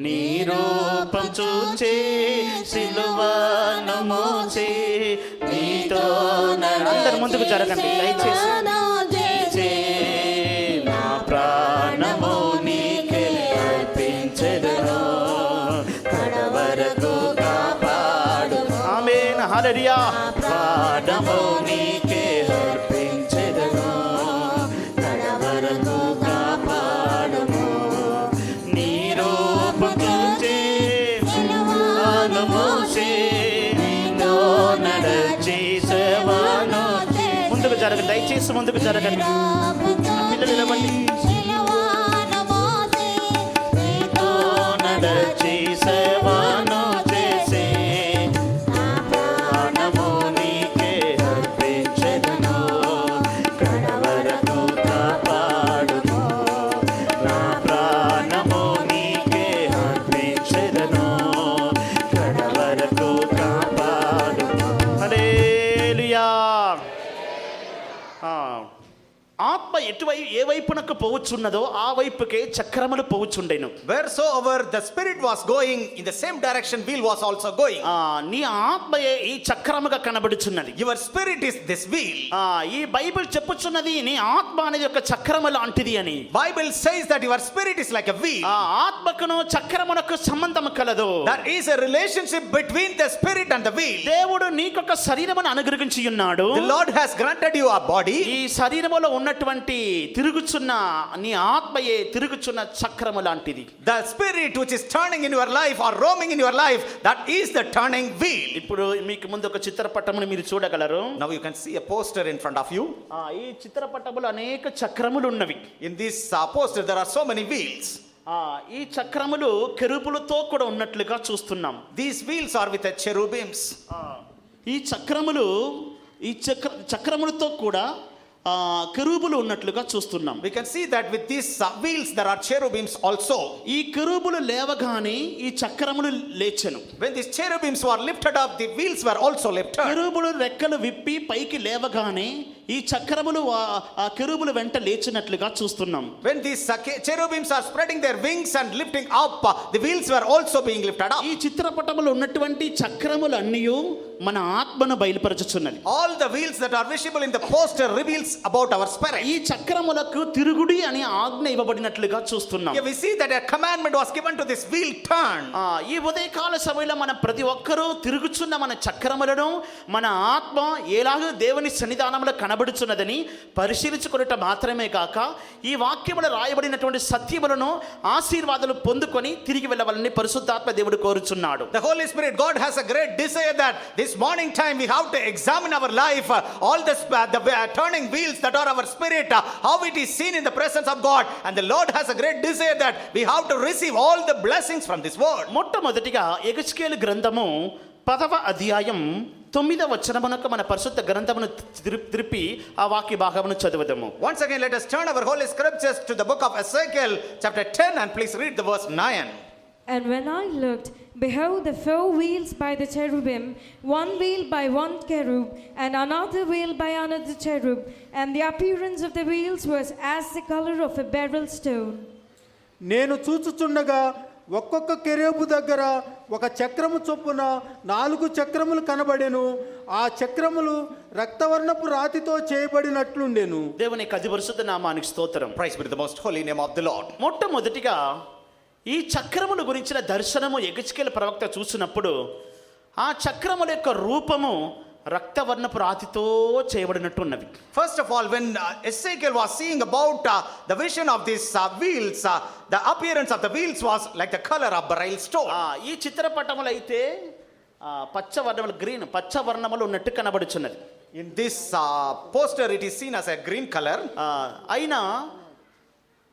నీ రూపం చూచి సిలువను మోసి నీతో అందరు ముందుకు జరగండి దయచేసి. నా ప్రాణము నీకే అర్పించెదను, కడవరకు హల్లెలూయా. ప్రాణము నీకే అర్పించెదను, కడవరకు కాపాడుము. నీ రూపం చూచి సిలువను మోసి నీతో నడచి సేవను. ముందుకు జరగండి దయచేసి, ముందుకు జరగండి. పిల్లలు నిలబడి. నీతో నడచి సేవను చేసి ఆత్మ ఏ వైపునకు పోవచ్చున్నదో ఆ వైపుకే చక్రములు పోవచ్చుండెను. Wheresoever the spirit was going, in the same direction wheel was also going. నీ ఆత్మయే ఈ చక్రముగా కనబడుచున్నది. Your spirit is this wheel. ఈ బైబిల్ చెప్పుచున్నది నీ ఆత్మ అనేది ఒక చక్రము లాంటిది అని. Bible says that your spirit is like a wheel. ఆత్మకును చక్రమునకు సంబంధం కలదు. There is a relationship between the spirit and the wheel. దేవుడు నీకొక శరీరమును అనుగ్రహించి ఉన్నాడు. The Lord has granted you a body. ఈ శరీరములో ఉన్నటువంటి తిరుగుచున్న నీ ఆత్మయే తిరుగుచున్న చక్రము లాంటిది. The spirit which is turning in your life or roaming in your life, that is the turning wheel. ఇప్పుడు మీకు ముందు ఒక చిత్రపటమును మీరు చూడగలరు. Now you can see a poster in front of you. ఈ చిత్రపటములో అనేక చక్రములు ఉన్నవి. In this poster there are so many wheels. ఈ చక్రములు కెరూబులతో కూడా ఉన్నట్లుగా చూస్తున్నాం. These wheels are with the cherubims. ఈ చక్రములు ఈ చక్రములతో కూడా కెరూబులు ఉన్నట్లుగా చూస్తున్నాం. We can see that with these wheels there are cherubims also. ఈ కెరూబులు లేవగానే ఈ చక్రములు లేచెను. When these cherubims were lifted up, the wheels were also lifted. కెరూబులు రెక్కలు విప్పి పైకి లేవగానే ఈ చక్రములు ఆ కెరూబులు వెంట లేచినట్లుగా చూస్తున్నాం. When these cherubims are spreading their wings and lifting up, the wheels were also being lifted up. ఈ చిత్రపటములో ఉన్నటువంటి చక్రములన్నీ మన ఆత్మను బయలుపరచుచున్నది. All the wheels that are visible in the poster reveals about our spirit. ఈ చక్రములకు తిరుగుడి అని ఆజ్ఞ ఇవ్వబడినట్లుగా చూస్తున్నాం. Here we see that a commandment was given to this wheel turn. ఈ ఉదయకాల సమయంలో మన ప్రతి ఒక్కరూ తిరుగుచున్న మన చక్రములను మన ఆత్మ ఎలాగో దేవుని సన్నిధానంలో కనబడుచున్నదని పరిశీలించుకున్నట మాత్రమే కాక ఈ వాక్యములో రాయబడినటువంటి సత్యములను ఆశీర్వాదాలు పొందుకొని తిరిగి వెళ్ళవాలని పరిశుద్ధాత్మ దేవుడు కోరుచున్నాడు. The Holy Spirit, God has a great desire that this morning time we have to examine our life, all the turning wheels that are our spirit, how it is seen in the presence of God, and the Lord has a great desire that we have to receive all the blessings from this word. మొట్టమొదటిగా యెహెజ్కేలు గ్రంథము 10వ అధ్యాయం 9వ వచనమునకు మన పరిశుద్ధ గ్రంథమును తిరిపి ఆ వాక్య భాగమును చదువుదాము. Once again, let us turn our holy scriptures to the book of Ezekiel chapter 10 and please read the verse 9. And when I looked, behold, the 4 wheels by the cherubim, one wheel by one cherub, and another wheel by another cherub, and the appearance of the wheels was as the color of a beryl stone. నేను చూచుచుండగా ఒక్కొక్క కెరూబు దగ్గర ఒక చక్రము చొప్పున 4 చక్రములు కనబడెను. ఆ చక్రములు రక్తవర్ణపు రాతితో చేయబడినట్లుండెను. దేవుని యొక్క అతి పరిశుద్ధ నామానికి స్తోత్రం. Praise be to the most holy name of the Lord. మొట్టమొదటిగా ఈ చక్రముల గురించిన దర్శనము యెహెజ్కేలు ప్రవక్త చూసినప్పుడు ఆ చక్రముల యొక్క రూపము రక్తవర్ణపు రాతితో చేయబడినట్టున్నవి. First of all, when Ezekiel was seeing about the vision of these wheels, the appearance of the wheels was like the color of beryl stone. ఈ చిత్రపటములు అయితే పచ్చ వర్ణములు గ్రీన్ పచ్చ వర్ణములు ఉన్నట్టు కనబడుచున్నది. In this poster it is seen as a green color. అయినా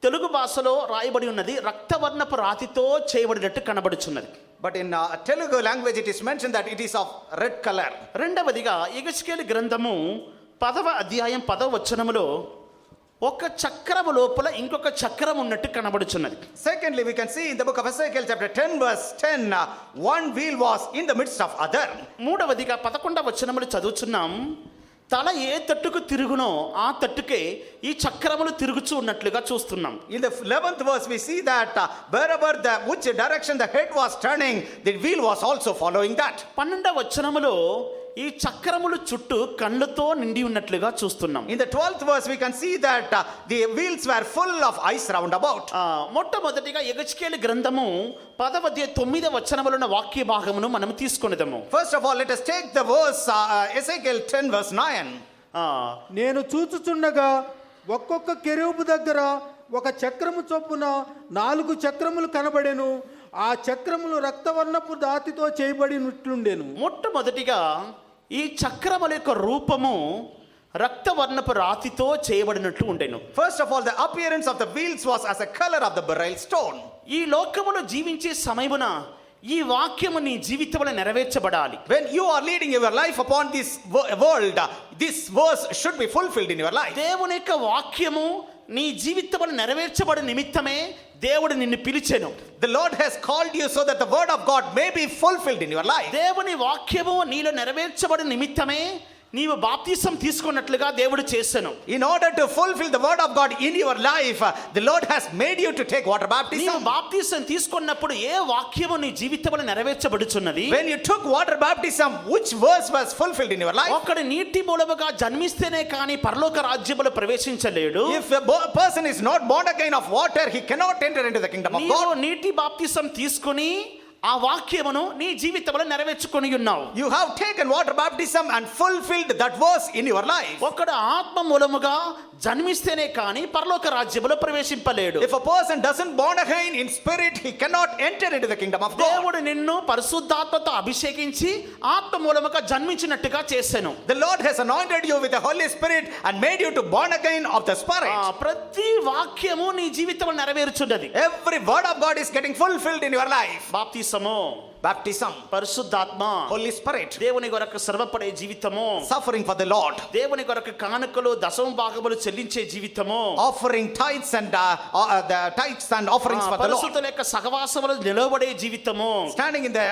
తెలుగు భాషలో రాయబడి ఉన్నది రక్తవర్ణపు రాతితో చేయబడినట్టు కనబడుచున్నది. But in Telugu language it is mentioned that it is of red color. రెండవదిగా యెహెజ్కేలు గ్రంథము 10వ అధ్యాయం 10వ వచనములో ఒక చక్రము లోపల ఇంకొక చక్రం ఉన్నట్టు కనబడుచున్నది. Secondly, we can see in the book of Ezekiel chapter 10 verse 10, one wheel was in the midst of other. మూడవదిగా 11వ వచనములు చదువుచున్నాం. తల ఏ తట్టుకు తిరుగునో ఆ తట్టుకే ఈ చక్రములు తిరుగుచూ ఉన్నట్లుగా చూస్తున్నాం. In the 11th verse we see that wherever which direction the head was turning, the wheel was also following that. 12వ వచనములో ఈ చక్రములు చుట్టూ కళ్ళతో నిండి ఉన్నట్లుగా చూస్తున్నాం. In the 12th verse we can see that the wheels were full of ice round about. మొట్టమొదటిగా యెహెజ్కేలు గ్రంథము 10వ అధ్యాయం 9వ వచనములో ఉన్న వాక్య భాగమును మనం తీసుకొనిదాము. First of all, let us take the verse Ezekiel 10 verse 9. నేను చూచుచుండగా ఒక్కొక్క కెరూబు దగ్గర ఒక చక్రము చొప్పున 4 చక్రములు కనబడెను. ఆ చక్రములు రక్తవర్ణపు రాతితో చేయబడినట్లుండెను. మొట్టమొదటిగా ఈ చక్రముల యొక్క రూపము రక్తవర్ణపు రాతితో చేయబడినట్లు ఉండెను. First of all, the appearance of the wheels was as a color of the beryl stone. ఈ లోకములో జీవించే సమయమున ఈ వాక్యము నీ జీవితంలో నెరవేర్చబడాలి. When you are leading your life upon this world, this verse should be fulfilled in your life. దేవుని యొక్క వాక్యము నీ జీవితంలో నెరవేర్చబడే నిమిత్తమే దేవుడు నిన్ను పిలిచెను. The Lord has called you so that the word of God may be fulfilled in your life. దేవుని వాక్యము నీలో నెరవేర్చబడే నిమిత్తమే నీవు బాప్తిసం తీసుకున్నట్లుగా దేవుడు చేసెను. In order to fulfill the word of God in your life, the Lord has made you to take water baptism. నీవు బాప్తిసం తీసుకున్నప్పుడు ఏ వాక్యము నీ జీవితంలో నెరవేర్చబడుచున్నది? When you took water baptism, which verse was fulfilled in your life? ఒకడు నీటి మూలముగా జన్మిస్తేనే కానీ పరలోక రాజ్యములో ప్రవేశించలేడు. If a person is not born again of water, he cannot enter into the kingdom of నీవు God. నీటి బాప్తిసం తీసుకొని ఆ వాక్యమును నీ జీవితంలో నెరవేర్చుకొని ఉన్నావు. You have taken water baptism and fulfilled that verse in your life. ఒకడు ఆత్మ మూలముగా జన్మిస్తేనే కానీ పరలోక రాజ్యములో ప్రవేశింపలేడు. If a person doesn't born again in spirit, he cannot enter into the kingdom of God. దేవుడు నిన్ను పరిశుద్ధాత్మతో అభిషేకించి ఆత్మ మూలముగా జన్మించినట్టుగా చేసెను. The Lord has anointed you with the Holy Spirit and made you to born again of the Spirit. ప్రతి వాక్యము నీ జీవితంలో నెరవేర్చున్నది. Every word of God is getting fulfilled in your life. బాప్తిసము, Baptism, పరిశుద్ధాత్మ, Holy Spirit, దేవుని కొరకు సర్వపడే జీవితము, suffering for the Lord, దేవుని కొరకు కానుకలు దశమ భాగములు చెల్లించే జీవితము, offering tithes and the tithes and offerings for the Lord, పరిశుద్ధుల యొక్క సహవాసములో నిలబడే జీవితము, standing in the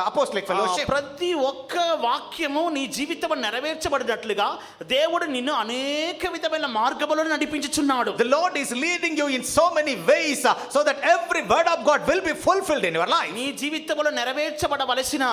apostolic fellowship. ప్రతి ఒక్క వాక్యము నీ జీవితం నెరవేర్చబడినట్లుగా దేవుడు నిన్ను అనేక విధమైన మార్గములలో నడిపించుచున్నాడు. The Lord is leading you in so many ways so that every word of God will be fulfilled in your life. నీ జీవితం జీవితంలో నెరవేర్చబడవలసిన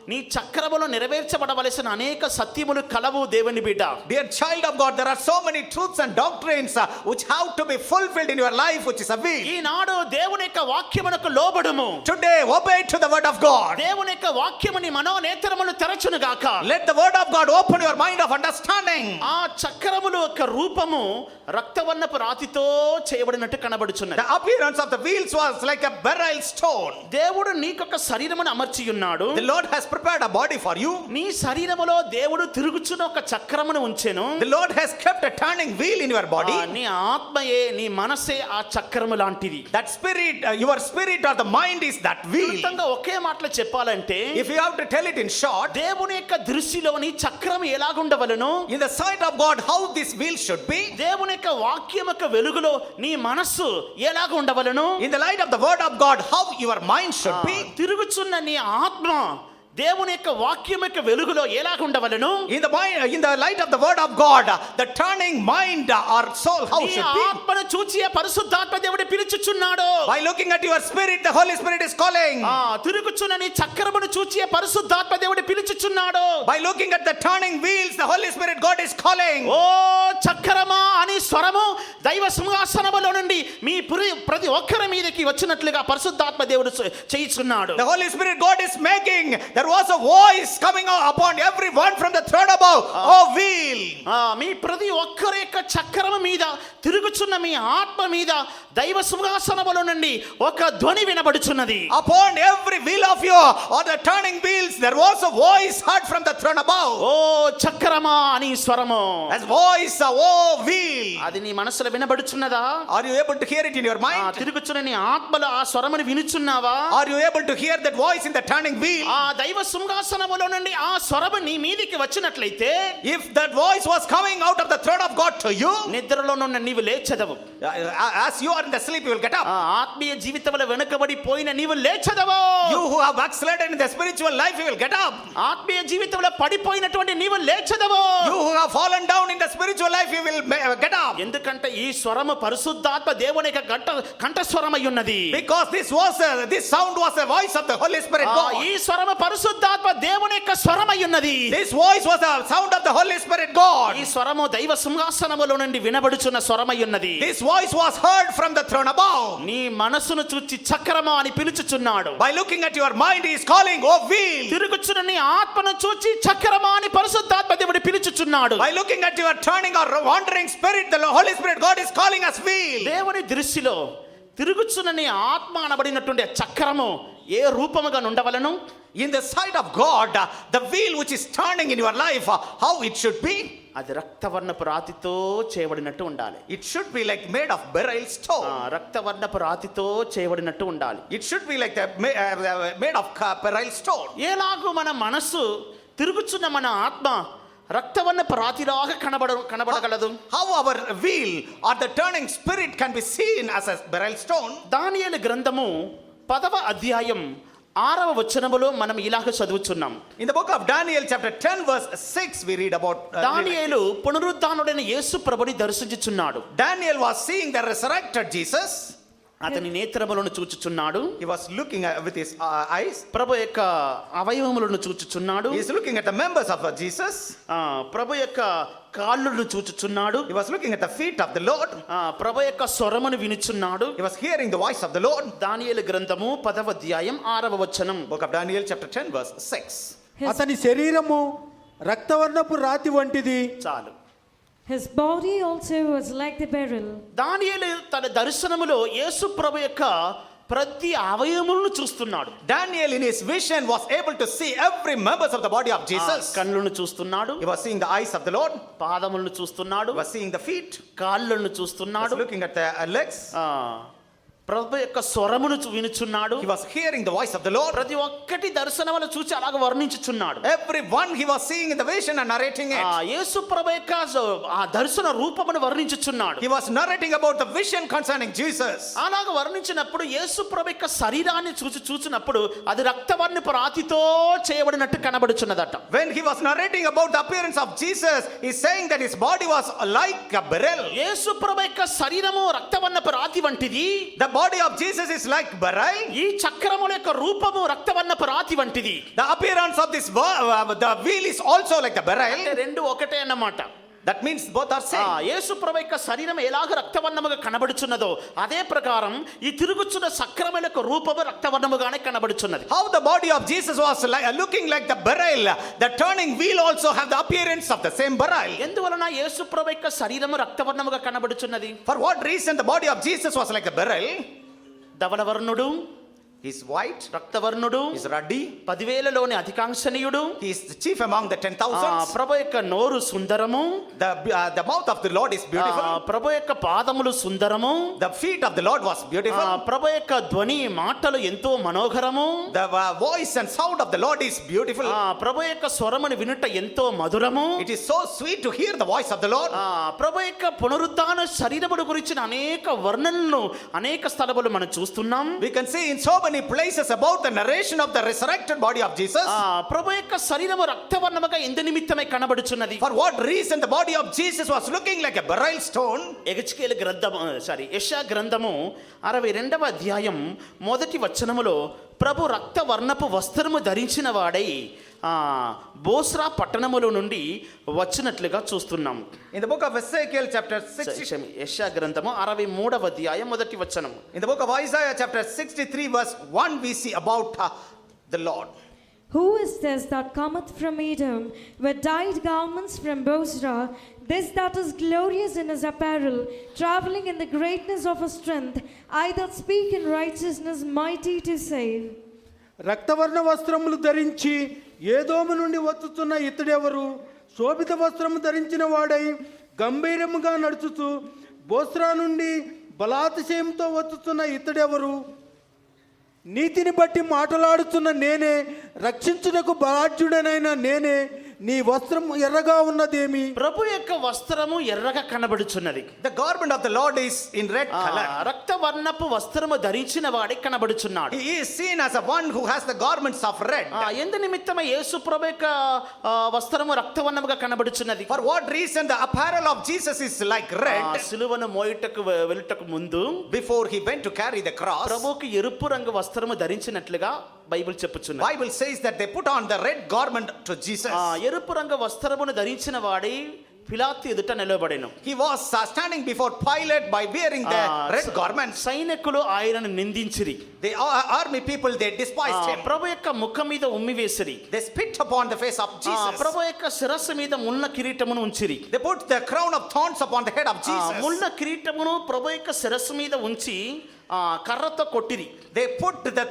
నీ చక్రములో నెరవేర్చబడవలసిన అనేక సత్యములు కలవు దేవుని బిడ్డ. Dear child of God, there are so many truths and doctrines which have to be fulfilled in your life, which is a will. ఈనాడు దేవుని యొక్క వాక్యమునకు లోబడుము. Today, obey to the word of God. దేవుని యొక్క వాక్యము నీ మనోనేత్రములు తెరచును గాక. Let the word of God open your mind of understanding. ఆ చక్రముల యొక్క రూపము రక్తవర్ణపు రాతితో చేయబడినట్టు కనబడుచున్నది. The appearance of the wheels was like a beryl stone. దేవుడు నీకొక శరీరమును అమర్చి ఉన్నాడు. The Lord has prepared a body for you. నీ శరీరములో దేవుడు తిరుగుచున్న ఒక చక్రమును ఉంచెను. The Lord has kept a turning wheel in your body. నీ ఆత్మయే నీ మనసే ఆ చక్రము లాంటిది. That spirit, your spirit or the mind is that wheel. క్లుప్తంగా ఒకే మాటలో చెప్పాలంటే If you have to tell it in short, దేవుని యొక్క దృష్టిలోని చక్రం ఎలాగుండవలెను, in the sight of God, how this wheel should be, దేవుని యొక్క వాక్యం యొక్క వెలుగులో నీ మనస్సు ఎలాగ ఉండవలెను, in the light of the word of God, how your mind should be, తిరుగుచున్న నీ ఆత్మ దేవుని యొక్క వాక్యం యొక్క వెలుగులో ఎలాగ ఉండవలెను, in the light of the word of God, the turning mind or soul, how నీ should be. ఆత్మను చూచి పరిశుద్ధాత్మ దేవుడు పిలుచుచున్నాడు. By looking at your spirit, the Holy Spirit is calling. తిరుగుచున్న నీ చక్రమును చూచి పరిశుద్ధాత్మ దేవుడు పిలుచుచున్నాడు. By looking at the turning wheels, the Holy Spirit God is calling. ఓ చక్రమా అని స్వరము దైవ సింహాసనములో నుండి మీ ప్రతి ఒక్కరి మీదకి వచ్చినట్లుగా పరిశుద్ధాత్మ దేవుడు చేయుచున్నాడు. The Holy Spirit God is making. There was a voice coming upon everyone from the throne above. Oh wheel. మీ ప్రతి ఒక్కరి యొక్క చక్రము మీద తిరుగుచున్న మీ ఆత్మ మీద దైవ సింహాసనములో నుండి ఒక ధ్వని వినబడుచున్నది. Upon every wheel of you or the turning wheels, there was a voice heard from the throne above. ఓ చక్రమా అని స్వరము, As voice, oh wheel. అది నీ మనసులో వినబడుచున్నదా? Are you able to hear it in your mind? తిరుగుచున్న నీ ఆత్మలో ఆ స్వరమును వినుచున్నావా? Are you able to hear that voice in the turning wheel? ఆ దైవ సింహాసనములో నుండి ఆ స్వరము నీ మీదికి వచ్చినట్లయితే, If that voice was coming out of the throne of God to you, నిద్రలో ఉన్న నీవు లేచెదవు. as you are in the sleep, you will get up. ఆత్మీయ జీవితంలో వెనుకబడి పోయిన నీవు లేచెదవు. You who have backslidden in the spiritual life, you will get up. ఆత్మీయ జీవితంలో పడిపోయినటువంటి నీవు లేచెదవు. You who have fallen down in the spiritual life, you will get up. ఎందుకంటే ఈ స్వరము పరిశుద్ధాత్మ దేవుని యొక్క కంఠస్వరమై ఉన్నది. Because this sound was the voice of the Holy Spirit God. ఈ స్వరము పరిశుద్ధాత్మ దేవుని యొక్క స్వరమై ఉన్నది. This voice was the sound of the Holy Spirit God. ఈ స్వరము దైవ సింహాసనములో నుండి వినబడుచున్న స్వరమై ఉన్నది. This voice was heard from the throne above. నీ మనసును చూచి చక్రమా అని పిలుచుచున్నాడు. By looking at your mind, he is calling, oh wheel. తిరుగుచున్న నీ ఆత్మను చూచి చక్రమా అని పరిశుద్ధాత్మ దేవుడు పిలుచుచున్నాడు. By looking at your turning or wandering spirit, the Holy Spirit God is calling us wheel. దేవుని దృష్టిలో తిరుగుచున్న నీ ఆత్మ అనబడినటువంటి చక్రము ఏ రూపముగా ఉండవలను? In the sight of God, the wheel which is turning in your life, how it should be? అది రక్తవర్ణపు రాతితో చేయబడినట్టు ఉండాలి. It should be like made of beryl stone. రక్తవర్ణపు రాతితో చేయబడినట్టు ఉండాలి. It should be like made of beryl stone. ఎలాగూ మన మనసు తిరుగుచున్న మన ఆత్మ రక్తవర్ణపు రాతిలాగా కనబడగలదు? How our wheel or the turning spirit can be seen as a beryl stone? దానియేలు గ్రంథము 10వ అధ్యాయం 6వ వచనములో మనం ఇలాగ చదువుచున్నాం. In the book of Daniel chapter 10 verse 6 we read about దానియేలు పునరుద్ధానుడైన యేసు ప్రభుని దర్శించుచున్నాడు. Daniel was seeing the resurrected Jesus. అతని నేత్రములను చూచుచున్నాడు. He was looking with his eyes. ప్రభు యొక్క అవయవములను చూచుచున్నాడు. He is looking at the members of Jesus. ప్రభు యొక్క కాళ్ళను చూచుచున్నాడు. He was looking at the feet of the Lord. ప్రభు యొక్క స్వరమును వినుచున్నాడు. He was hearing the voice of the Lord. దానియేలు గ్రంథము 10వ అధ్యాయం 6వ వచనం. Book of Daniel chapter 10 verse 6. అతని శరీరము రక్తవర్ణపు రాతి వంటిది. చాలు. His body also was like the beryl. దానియేలు తన దర్శనములో యేసు ప్రభు యొక్క ప్రతి అవయవములను చూస్తున్నాడు. Daniel in his vision was able to see every members of the body of Jesus. కళ్ళను చూస్తున్నాడు. He was seeing the eyes of the Lord. పాదములను చూస్తున్నాడు. He was seeing the feet. కాళ్ళను He చూస్తున్నాడు. was looking at the legs. ప్రభు యొక్క స్వరమును వినుచున్నాడు. He was hearing the voice of the Lord. ప్రతి ఒక్కటి దర్శనములు చూచి అలాగ వర్ణించుచున్నాడు. Everyone he was seeing in the vision and narrating it. యేసు ప్రభు యొక్క ఆ దర్శన రూపమును వర్ణించుచున్నాడు. He was narrating about the vision concerning Jesus. అలాగ వర్ణించినప్పుడు యేసు ప్రభు యొక్క శరీరాన్ని చూచినప్పుడు అది రక్తవర్ణపు రాతితో చేయబడినట్టు కనబడుచున్నదట. When he was narrating about the appearance of Jesus, he is saying that his body was like a beryl. యేసు ప్రభు యొక్క శరీరము రక్తవర్ణపు రాతి వంటిది. The body of Jesus is like beryl. ఈ చక్రముల యొక్క రూపము రక్తవర్ణపు రాతి వంటిది. The appearance of this the wheel is also like the beryl. అంటే రెండు ఒకటే అన్నమాట. That means both are same. యేసు ప్రభు యొక్క శరీరం ఎలాగ రక్తవర్ణముగా కనబడుచున్నదో అదే ప్రకారం ఈ తిరుగుచున్న చక్రముల యొక్క రూపము రక్తవర్ణముగానే కనబడుచున్నది. How the body of Jesus was looking like the beryl, the turning wheel also have the appearance of the same beryl. ఎందువలన యేసు ప్రభు యొక్క శరీరము రక్తవర్ణముగా కనబడుచున్నది? For what reason the body of Jesus was like a beryl? ధవలవర్ణుడు, He is white, రక్తవర్ణుడు, he is ruddy, 10,000లోని అధికాంక్షణీయుడు, he is the chief among the 10,000s. ప్రభు యొక్క నోరు సుందరము, The mouth of the Lord is beautiful. ప్రభు యొక్క పాదములు సుందరము, The feet of the Lord was beautiful. ప్రభు యొక్క ధ్వని మాటలు ఎంతో మనోహరము, The voice and sound of the Lord is beautiful. ప్రభు యొక్క స్వరమును వినుట ఎంతో మధురము. It is so sweet to hear the voice of the Lord. ప్రభు యొక్క పునరుద్ధాన శరీరమును గురించిన అనేక వర్ణనలను అనేక స్థలములు మనం చూస్తున్నాం. We can see in so many places about the narration of the resurrected body of Jesus. ప్రభు యొక్క శరీరము రక్తవర్ణముగా ఎందు నిమిత్తమై కనబడుచున్నది. For what reason the body of Jesus was looking like a beryl stone? యెషయా గ్రంథము 62వ అధ్యాయం 1వ వచనములో ప్రభు రక్తవర్ణపు వస్త్రము ధరించిన వాడై బోస్రా పట్టణములో నుండి వచ్చినట్లుగా చూస్తున్నాం. In the book of Ezekiel chapter 60, యెషయా గ్రంథము 63వ అధ్యాయం 1వ వచనం. in the book of Isaiah chapter 63 verse 1 we see about the Lord. Who is this that cometh from Edom with dyed garments from Bozrah, this that is glorious in his apparel, traveling in the greatness of his strength, I that speak in righteousness, mighty to save? రక్తవర్ణ వస్త్రములు ధరించి ఏదోము నుండి వచ్చుతున్న ఇతడెవరు? శోభిత వస్త్రము ధరించిన వాడై గంభీరముగా నడుచుచు బోస్రా నుండి బలాతిశయంతో వచ్చుతున్న ఇతడెవరు? నీతిని బట్టి మాటలాడుతున్న నేనే, రక్షించుటకు బలాఢ్యుడనైన నేనే. నీ వస్త్రం ఎర్రగా ఉన్నదేమి? ప్రభు యొక్క వస్త్రము ఎర్రగా కనబడుచున్నది. The garment of the Lord is in red color. రక్తవర్ణపు వస్త్రము ధరించిన వాడే కనబడుచున్నాడు. He is seen as a one who has the garments of red. ఎందు నిమిత్తమై యేసు ప్రభు యొక్క వస్త్రము రక్తవర్ణముగా కనబడుచున్నది? For what reason the apparel of Jesus is like red? సిలువను మోయుటకు వెలుటకు ముందు Before he went to carry the cross, ప్రభువుకి ఎరుపు రంగు వస్త్రము ధరించినట్లుగా బైబిల్ చెప్పుచున్నది. Bible says that they put on the red garment to Jesus. ఎరుపు రంగు వస్త్రమును ధరించిన వాడి పిలాతు ఎదుట నిలబడెను. He was standing before Pilate by wearing the red garments. సైనికులు ఆయనను నిందించిరి. The army people, they despised him. ప్రభు యొక్క ముఖం మీద ఉమ్మి వేసిరి. They spit upon the face of Jesus. ప్రభు యొక్క శిరస్సు మీద ముళ్ళ కిరీటమును ఉంచిరి. They put the crown of thorns upon the head of Jesus. ముళ్ళ కిరీటమును ప్రభు యొక్క శిరస్సు మీద ఉంచి కర్రతో కొట్టిరి. They put the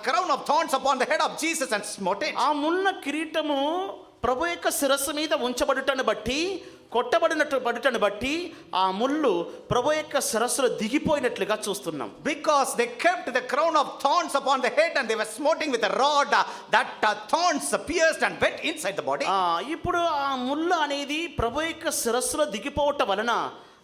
crown of thorns upon the head of Jesus and smote it. ఆ ముళ్ళ కిరీటము ప్రభు యొక్క శిరస్సు మీద ఉంచబడుటను బట్టి కొట్టబడినట్టు బట్టి ఆ ముళ్ళు ప్రభు యొక్క శిరస్సులో దిగిపోయినట్లుగా చూస్తున్నాం. Because they kept the crown of thorns upon the head and they were smoting with a rod, that thorns pierced and went inside the body. ఇప్పుడు ఆ ముళ్ళు అనేది ప్రభు యొక్క శిరస్సులో దిగిపోవటం వలన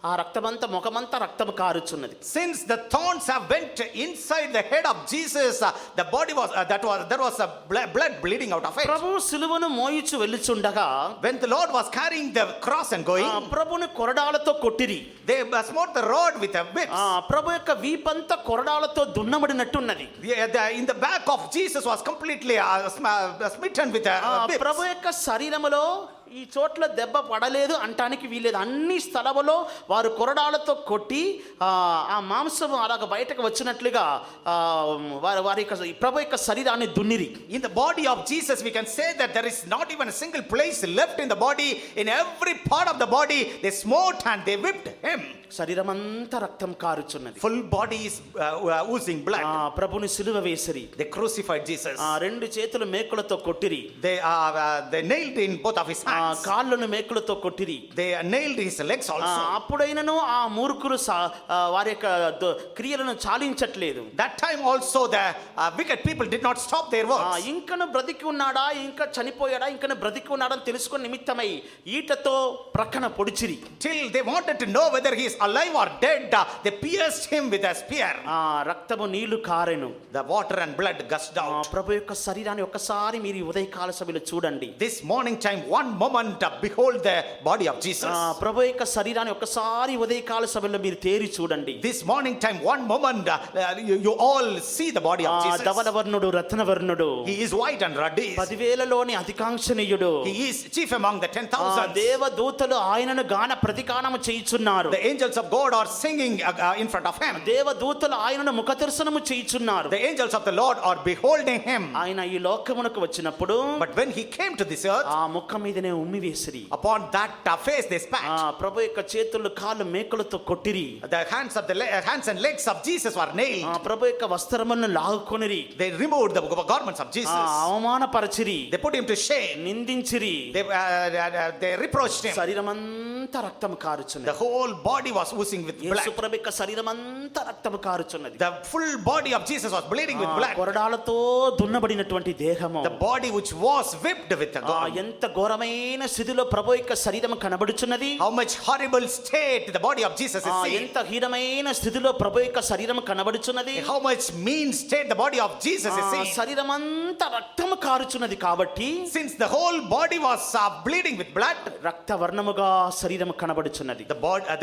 ఆ రక్తమంతా ముఖమంతా రక్తము కారుచున్నది. Since the thorns have went inside the head of Jesus, the body was there was a blood bleeding out of it. ప్రభు సిలువను మోయిచు వెళ్ళుచుండగా When the Lord was carrying the cross and going, ప్రభుని కొరడాలతో కొట్టిరి. they smote the rod with a whip. ప్రభు యొక్క వీపంతా కొరడాలతో దున్నబడినట్టున్నది. In the back of Jesus was completely smitten with a whip. ప్రభు యొక్క శరీరములో ఈ చోట్ల దెబ్బ పడలేదు అంటానికి వీలేదు. అన్ని స్థలములో వారు కొరడాలతో కొట్టి ఆ మాంసం అలాగ బయటకు వచ్చినట్లుగా వారి యొక్క ప్రభు యొక్క శరీరాన్ని దున్నిరి. In the body of Jesus we can say that there is not even a single place left in the body. In every part of the body they smote and they whipped him. శరీరమంతా రక్తం కారుచున్నది. Full body is oozing blood. ప్రభుని సిలువ వేసిరి. They crucified Jesus. రెండు చేతులు మేకులతో కొట్టిరి. They nailed in both of his hands. కాళ్ళను మేకులతో కొట్టిరి. They nailed his legs also. అప్పుడైనను ఆ మూర్ఖులు వారి యొక్క క్రియలను చాలించట్లేదు. That time also the wicked people did not stop their works. ఇంకను బ్రతికి ఉన్నాడా ఇంకా చనిపోయాడా ఇంకను బ్రతికి ఉన్నాడా అని తెలుసుకుని నిమిత్తమై ఈటతో ప్రక్కన పొడిచిరి. Till they wanted to know whether he is alive or dead, they pierced him with a spear. ఆ రక్తము నీళ్లు కారెను. The water and blood gushed ఆ out. ప్రభు యొక్క శరీరాన్ని ఒక్కసారి మీరు ఈ ఉదయకాల సభలో చూడండి. This morning time, one moment, behold the body of Jesus. ఆ ప్రభు యొక్క శరీరాన్ని ఒక్కసారి ఉదయకాల సభలో మీరు తేరి చూడండి. This morning time, one moment, you all see the body of Jesus. ధవలవర్ణుడు రత్నవర్ణుడు, He is white and ruddy. 10,000లోని అధికాంక్షణీయుడు. He is chief among the 10,000. దేవదూతలు ఆయనను గాన ప్రతిగానము చేయుచున్నారు. The angels of God are singing in front of him. దేవదూతలు ఆయనను ముఖదర్శనము చేయుచున్నారు. The angels of the Lord are beholding him. ఆయన ఈ లోకమునకు వచ్చినప్పుడు But when he came to this earth, ఆ ముఖం మీదనే ఉమ్మి వేసిరి. upon that face they spat. ప్రభు యొక్క చేతులు కాళ్ళు మేకులతో కొట్టిరి. The hands and legs of Jesus were nailed. ప్రభు యొక్క వస్త్రములను లాగుకొనిరి. They removed the garments of Jesus. అవమానపరచిరి, They put him to shame. నిందించిరి. They reproached him. శరీరమంతా రక్తము కారుచున్నది. The whole body was oozing with blood. యేసు ప్రభు యొక్క శరీరమంతా రక్తము కారుచున్నది. The full body of Jesus was bleeding with blood. కొరడాలతో దున్నబడినటువంటి దేహము, The body which was whipped with the God. ఎంత ఘోరమైన స్థితిలో ప్రభు యొక్క శరీరం కనబడుచున్నది. How much horrible state the body of Jesus is in. ఎంత హీనమైన స్థితిలో ప్రభు యొక్క శరీరం కనబడుచున్నది. How much mean state the body of Jesus is in. శరీరం అంతా రక్తము కారుచున్నది కాబట్టి Since the whole body was bleeding with blood, రక్తవర్ణముగా శరీరం కనబడుచున్నది.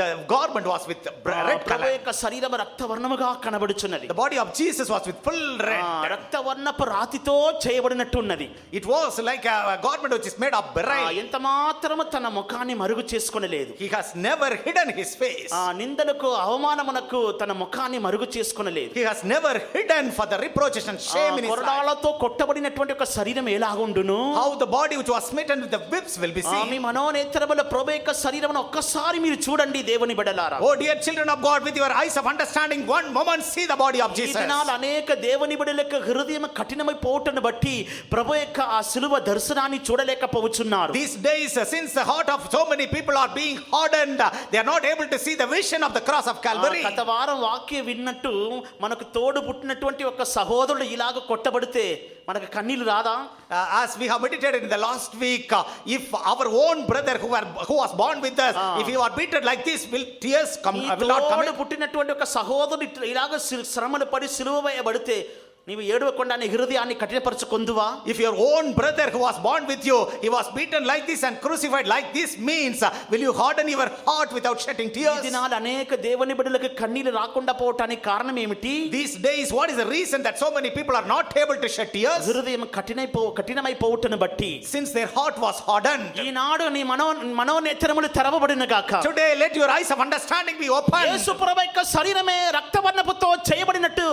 the garment was with red Prabhu color. యొక్క శరీరం రక్తవర్ణముగా కనబడుచున్నది. The body of Jesus was with full red. రక్తవర్ణపు రాతితో చేయబడినట్టున్నది. It was like a garment which is made of beryl. ఎంత మాత్రము తన ముఖాన్ని మరుగు చేసుకొనలేదు. He has never hidden his face. నిందలకు అవమానమునకు తన ముఖాన్ని మరుగు చేసుకొనలేదు. He has never hidden for the reproaches and shame in his life. కొరడాలతో కొట్టబడినటువంటి ఒక శరీరం ఎలాగుండును? How the body which was smitten with the whips will be seen. మీ మనోనేత్రముల ప్రభు యొక్క శరీరమును ఒక్కసారి మీరు చూడండి దేవుని బిడ్డలారా. Oh dear children of God, with your eyes of understanding, one moment see the body of ఈ Jesus. దినాలు అనేక దేవుని బిడ్డలకు హృదయం కఠినమైపోవటను బట్టి ప్రభు యొక్క ఆ సిలువ దర్శనాన్ని చూడలేకపోవచ్చున్నారు. These days, since the heart of so many people are being hardened, they are not able to see the vision of the cross of Calvary. గత వారం వాక్యం విన్నట్టు మనకు తోడు పుట్టినటువంటి ఒక సహోదరుడు ఇలాగ కొట్టబడితే మనకు కన్నీళ్లు రాదా? As we have meditated in the last week, if our own brother who was born with us, if he were beaten like this, will tears come? Will not come? తోడు పుట్టినటువంటి ఒక సహోదరుడు ఇలాగ శ్రమలు పడి సిలువ వేయబడితే నీవు ఏడవకుండా నీ హృదయాన్ని కఠినపరచుకొందువా? If your own brother who was born with you, he was beaten like this and crucified like this means, will you harden your heart without shedding ఈ tears? దినాలు అనేక దేవుని బిడ్డలకు కన్నీళ్లు రాకుండా పోవటానికి కారణం ఏమిటి? These days, what is the reason that so many people are not able to shed tears? హృదయం కఠినమైపోవటను బట్టి. Since their heart was hardened. ఈనాడు నీ మనోనేత్రములు తెరవబడిన గాక. Today, let your eyes of understanding be opened. యేసు ప్రభు యొక్క శరీరమే రక్తవర్ణపుతో చేయబడినట్టు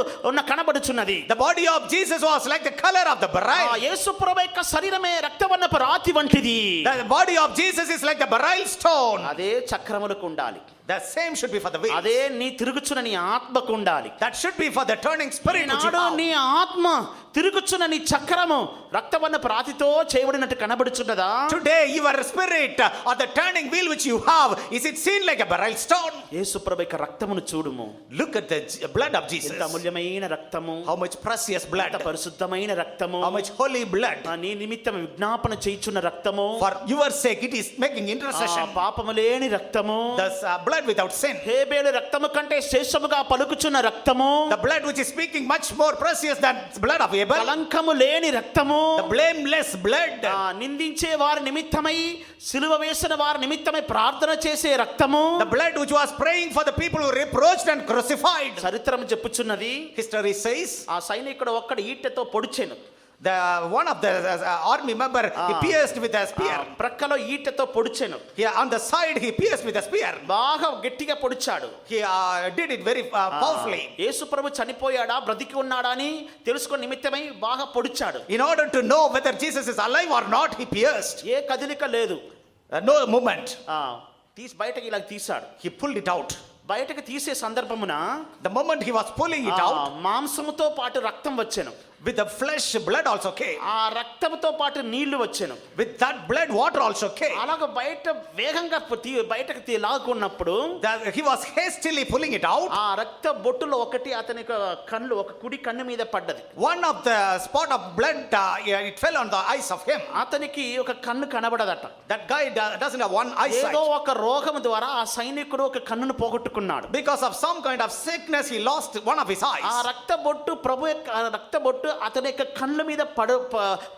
కనబడుచున్నది. The body of Jesus was like the color of the beryl. యేసు ప్రభు యొక్క శరీరమే రక్తవర్ణపు రాతి వంటిది. The body of Jesus is like the beryl stone. అదే చక్రములకు ఉండాలి. The same should be for the wheels. అదే నీ తిరుగుచున్న నీ ఆత్మకు ఉండాలి. That should be for the turning spirit which you Eenadu have. నీ ఆత్మ తిరుగుచున్న నీ చక్రము రక్తవర్ణపు రాతితో చేయబడినట్టు కనబడుచున్నదా? Today your spirit or the turning wheel which you have, is it seen like a beryl stone? యేసు ప్రభు యొక్క రక్తమును చూడుము. Look at the blood of Jesus. ఎంత అమూల్యమైన రక్తము, How much precious blood. ఎంత పరిశుద్ధమైన రక్తము, How much holy blood. నీ నిమిత్తం విజ్ఞాపన చేయుచున్న రక్తము, For your sake it is making intercession. పాపము లేని రక్తము, Thus blood without sin. హేబేలు రక్తము కంటే శ్రేష్టముగా పలుకుచున్న రక్తము, The blood which is speaking much more precious than the blood of Abel. కలంకము లేని రక్తము, The blameless blood. నిందించే వారి నిమిత్తమై సిలువ వేసిన వారి నిమిత్తమై ప్రార్థన చేసే రక్తము, The blood which was praying for the people who reproached and crucified. చరిత్రము చెప్పుచున్నది. History says ఆ సైనికుడు ఒక్కడు ఈటెతో పొడిచెను. the one of the army member he pierced with a spear. ప్రక్కలో ఈటెతో పొడిచెను. Here on the side he pierced with a spear. బాగా గట్టిగా పొడిచాడు. He did it very powerfully. యేసు ప్రభు చనిపోయాడా బ్రతికి ఉన్నాడా అని తెలుసుకునే నిమిత్తమై బాగా పొడిచాడు. In order to know whether Jesus is alive or not, he pierced. ఏ కదలిక లేదు. No movement. తీసి బయటకి ఇలా తీశాడు. He pulled it out. బయటకు తీసే సందర్భమున The moment he was pulling it out, మాంసముతో పాటు రక్తం వచ్చెను. With the flesh, blood also came. ఆ రక్తంతో పాటు నీళ్లు వచ్చాను. With that blood, water also came. అలాగ బయట వేగంగా బయటకు లాక్కున్నప్పుడు He was hastily pulling it out. ఆ రక్త బొట్టులో ఒకటి అతని కళ్ళు, ఒక కుడి కన్ను మీద పడ్డది. One of the spot of blood, it fell on the eyes of him. అతనికి ఒక కన్ను కనబడదట. That guy doesn't have one eyesight. ఏదో ఒక రోగం ద్వారా ఆ సైనికుడు ఒక కన్నును పోగొట్టుకున్నాడు. Because of some kind of sickness, he lost one of his eyes. ఆ రక్త బొట్టు ప్రభు యొక్క రక్త బొట్టు అతని యొక్క కళ్ళ మీద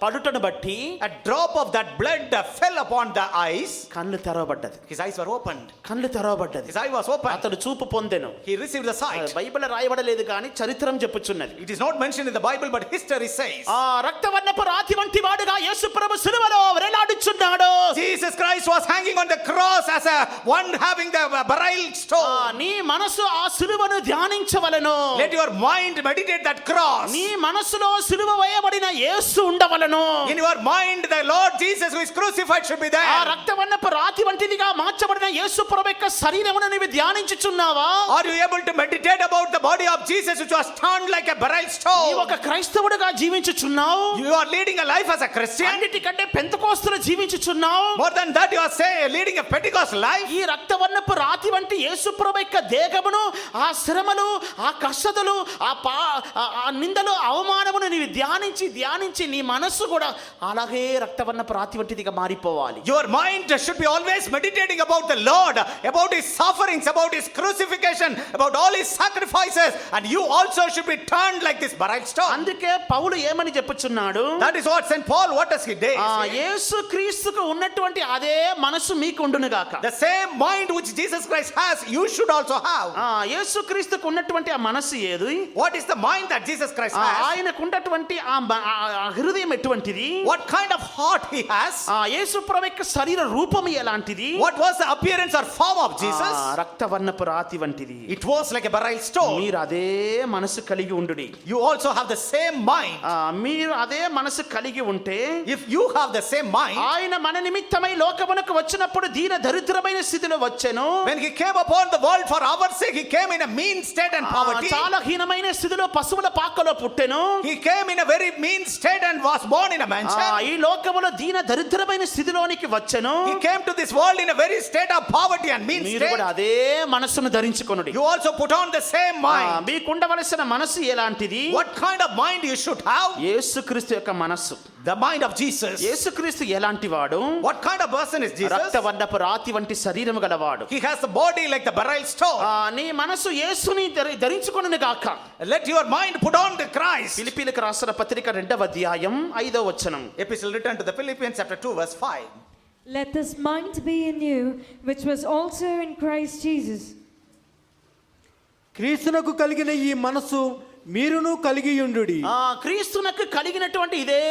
పడుటను బట్టి A drop of that blood fell upon the eyes. కళ్ళు తెరవబడ్డది. His eyes were opened. కళ్ళు తెరవబడ్డది. His eye was opened. అతడు చూపు పొందెను. He received the sight. Bible రాయబడలేదు కానీ చరిత్రం చెప్పుచున్నది. It is not mentioned in the Bible, but history says. ఆ రక్తవర్ణపు రాతి వంటి వాడుగా యేసు ప్రభు సిలువలో వేలాడుచున్నాడు. Jesus Christ was hanging on the cross as a one having the burial stone. నీ మనసు ఆ సిలువను ధ్యానించవలెను. Let your mind meditate that cross. నీ మనసులో సిలువ వేయబడిన యేసు ఉండవలెను. In your mind, the Lord Jesus who is crucified should be ఆ there. రక్తవర్ణపు రాతి వంటిదిగా మార్చబడిన యేసు ప్రభు యొక్క శరీరమును నీవు ధ్యానించుచున్నావా? Are you able to meditate about the body of Jesus which was turned like a burial stone? నీవు ఒక క్రైస్తవుడిగా జీవించుచున్నావు. You are leading a life as a Christian. అన్నిటికంటే పెంతెకోస్తులు జీవించుచున్నావు. More than that, you are leading a Pentecost life. ఈ రక్తవర్ణపు రాతి వంటి యేసు ప్రభు యొక్క దేహమును, ఆ శ్రమలు, ఆ కష్టతలు, ఆ నిందలు, అవమానమును నీవు ధ్యానించి నీ మనస్సు కూడా అలాగే రక్తవర్ణపు రాతి వంటిదిగా మారిపోవాలి. Your mind should be always meditating about the Lord, about his sufferings, about his crucifixion, about all his sacrifices, and you also should be turned like this burial stone. అందుకే పౌలు ఏమని చెప్పుచున్నాడు? That is what St. Paul, what does he do? యేసు క్రీస్తుకు ఉన్నటువంటి అదే మనసు మీకు ఉండును గాక. The same mind which Jesus Christ has, you should also have. యేసు క్రీస్తుకు ఉన్నటువంటి ఆ మనసు ఏది? What is the mind that Jesus Christ has? ఆయనకు ఉన్నటువంటి ఆ హృదయం ఎటువంటిది? What kind of heart he has? యేసు ప్రభు యొక్క శరీర రూపం ఎలాంటిది? What was the appearance or form of Jesus? రక్తవర్ణపు రాతి వంటిది. It was like a burial stone. మీరు అదే మనసు కలిగి ఉండుడి. You also have the same mind. మీరు అదే మనసు కలిగి ఉంటే, If you have the same mind, ఆయన మన నిమిత్తమై లోకమునకు వచ్చినప్పుడు దీన దరిద్రమైన స్థితిలో వచ్చెను. when he came upon the world for our sake, he came in a mean state and poverty. చాలా హీనమైన స్థితిలో పశువుల పాకలో పుట్టెను. He came in a very mean state and was born in a mansion. ఈ లోకములో దీన దరిద్రమైన స్థితిలోనికి వచ్చెను. He came to this world in a very state of poverty and mean మీరు state. కూడా అదే మనసును ధరించుకొనుడి. You also put on the same mind. మీకు ఉండవలసిన మనసు ఎలాంటిది? What kind of mind you should have? యేసుక్రీస్తు యొక్క మనసు. The mind of Jesus. యేసుక్రీస్తు ఎలాంటి వాడు? What kind of person is Jesus? రక్తవర్ణపు రాతి వంటి శరీరము గలవాడు. He has the body like the burial stone. నీ మనసు యేసుని ధరించుకొనును గాక. Let your mind put on the Christ. ఫిలిప్పీలకు రాసిన పత్రిక 2వ అధ్యాయం 5వ వచనం. Epistle written to the Philippians chapter 2 verse 5. Let this mind be in you, which was also in Christ Jesus. క్రీస్తునకు కలిగిన ఈ మనసు మీరును కలిగి ఉండుడి. క్రీస్తునకు కలిగినటువంటి ఇదే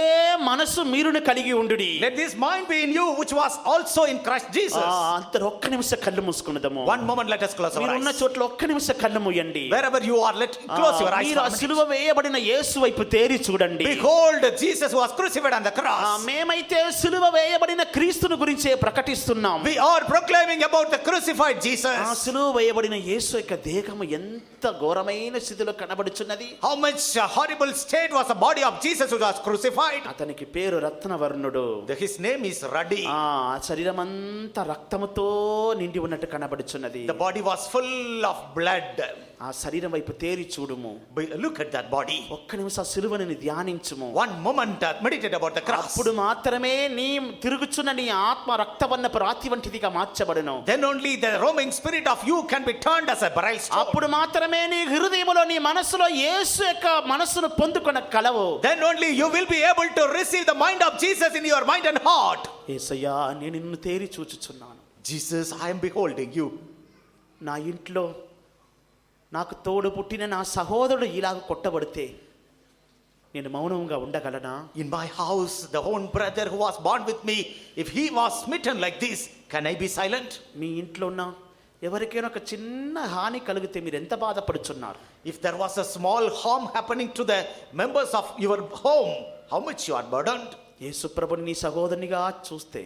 మనసు మీరును కలిగి ఉండుడి. Let this mind be in you which was also in Christ Jesus. అందరూ ఒక్క నిమిషం కళ్ళు మూసుకున్నదము. One moment, let us close our మీరు ఉన్న eyes. చోట్ల ఒక్క నిమిషం కళ్ళు మూయండి. Wherever you are, let close your eyes. మీరు ఆ సిలువ వేయబడిన యేసు వైపు తేరి చూడండి. Behold Jesus who was crucified on the cross. మేమైతే సిలువ వేయబడిన క్రీస్తును గురించే ప్రకటిస్తున్నాం. We are proclaiming about the crucified Jesus. సిలువ వేయబడిన యేసు యొక్క దేహము ఎంత ఘోరమైన స్థితిలో కనబడుచున్నది. How much horrible state was the body of Jesus who was crucified? అతనికి పేరు రత్నవర్ణుడు. His name is Ruddy. శరీరం అంతా రక్తముతో నిండి ఉన్నట్టు కనబడుచున్నది. The body was full of blood. ఆ శరీరం వైపు తేరి చూడుము. Look at that body. ఒక్క నిమిషం సిలువని ధ్యానించుము. One moment, meditate about the cross. అప్పుడు మాత్రమే నీ తిరుగుచున్న నీ ఆత్మ రక్తవర్ణపు రాతి వంటిదిగా మార్చబడును. Then only the roaming spirit of you can be turned as a burial stone. అప్పుడు మాత్రమే నీ హృదయములో నీ మనసులో యేసు యొక్క మనసును పొందుకొన కలవు. Then only you will be able to receive the mind of Jesus in your mind and heart. యేసయ్యా నేను నిన్ను తేరి చూచుచున్నాను. Jesus, I am beholding you. నా ఇంట్లో నాకు తోడు పుట్టిన నా సహోదరుడు ఇలాగ కొట్టబడితే నేను మౌనంగా ఉండగలనా? In my house, the own brother who was born with me, if he was smitten like this, can I be silent? మీ ఇంట్లో ఉన్న ఎవరికైనా ఒక చిన్న హాని కలిగితే మీరు ఎంత బాధపడుచున్నారు? If there was a small harm happening to the members of your home, how much you are burdened? యేసు ప్రభుని నీ సహోదరునిగా చూస్తే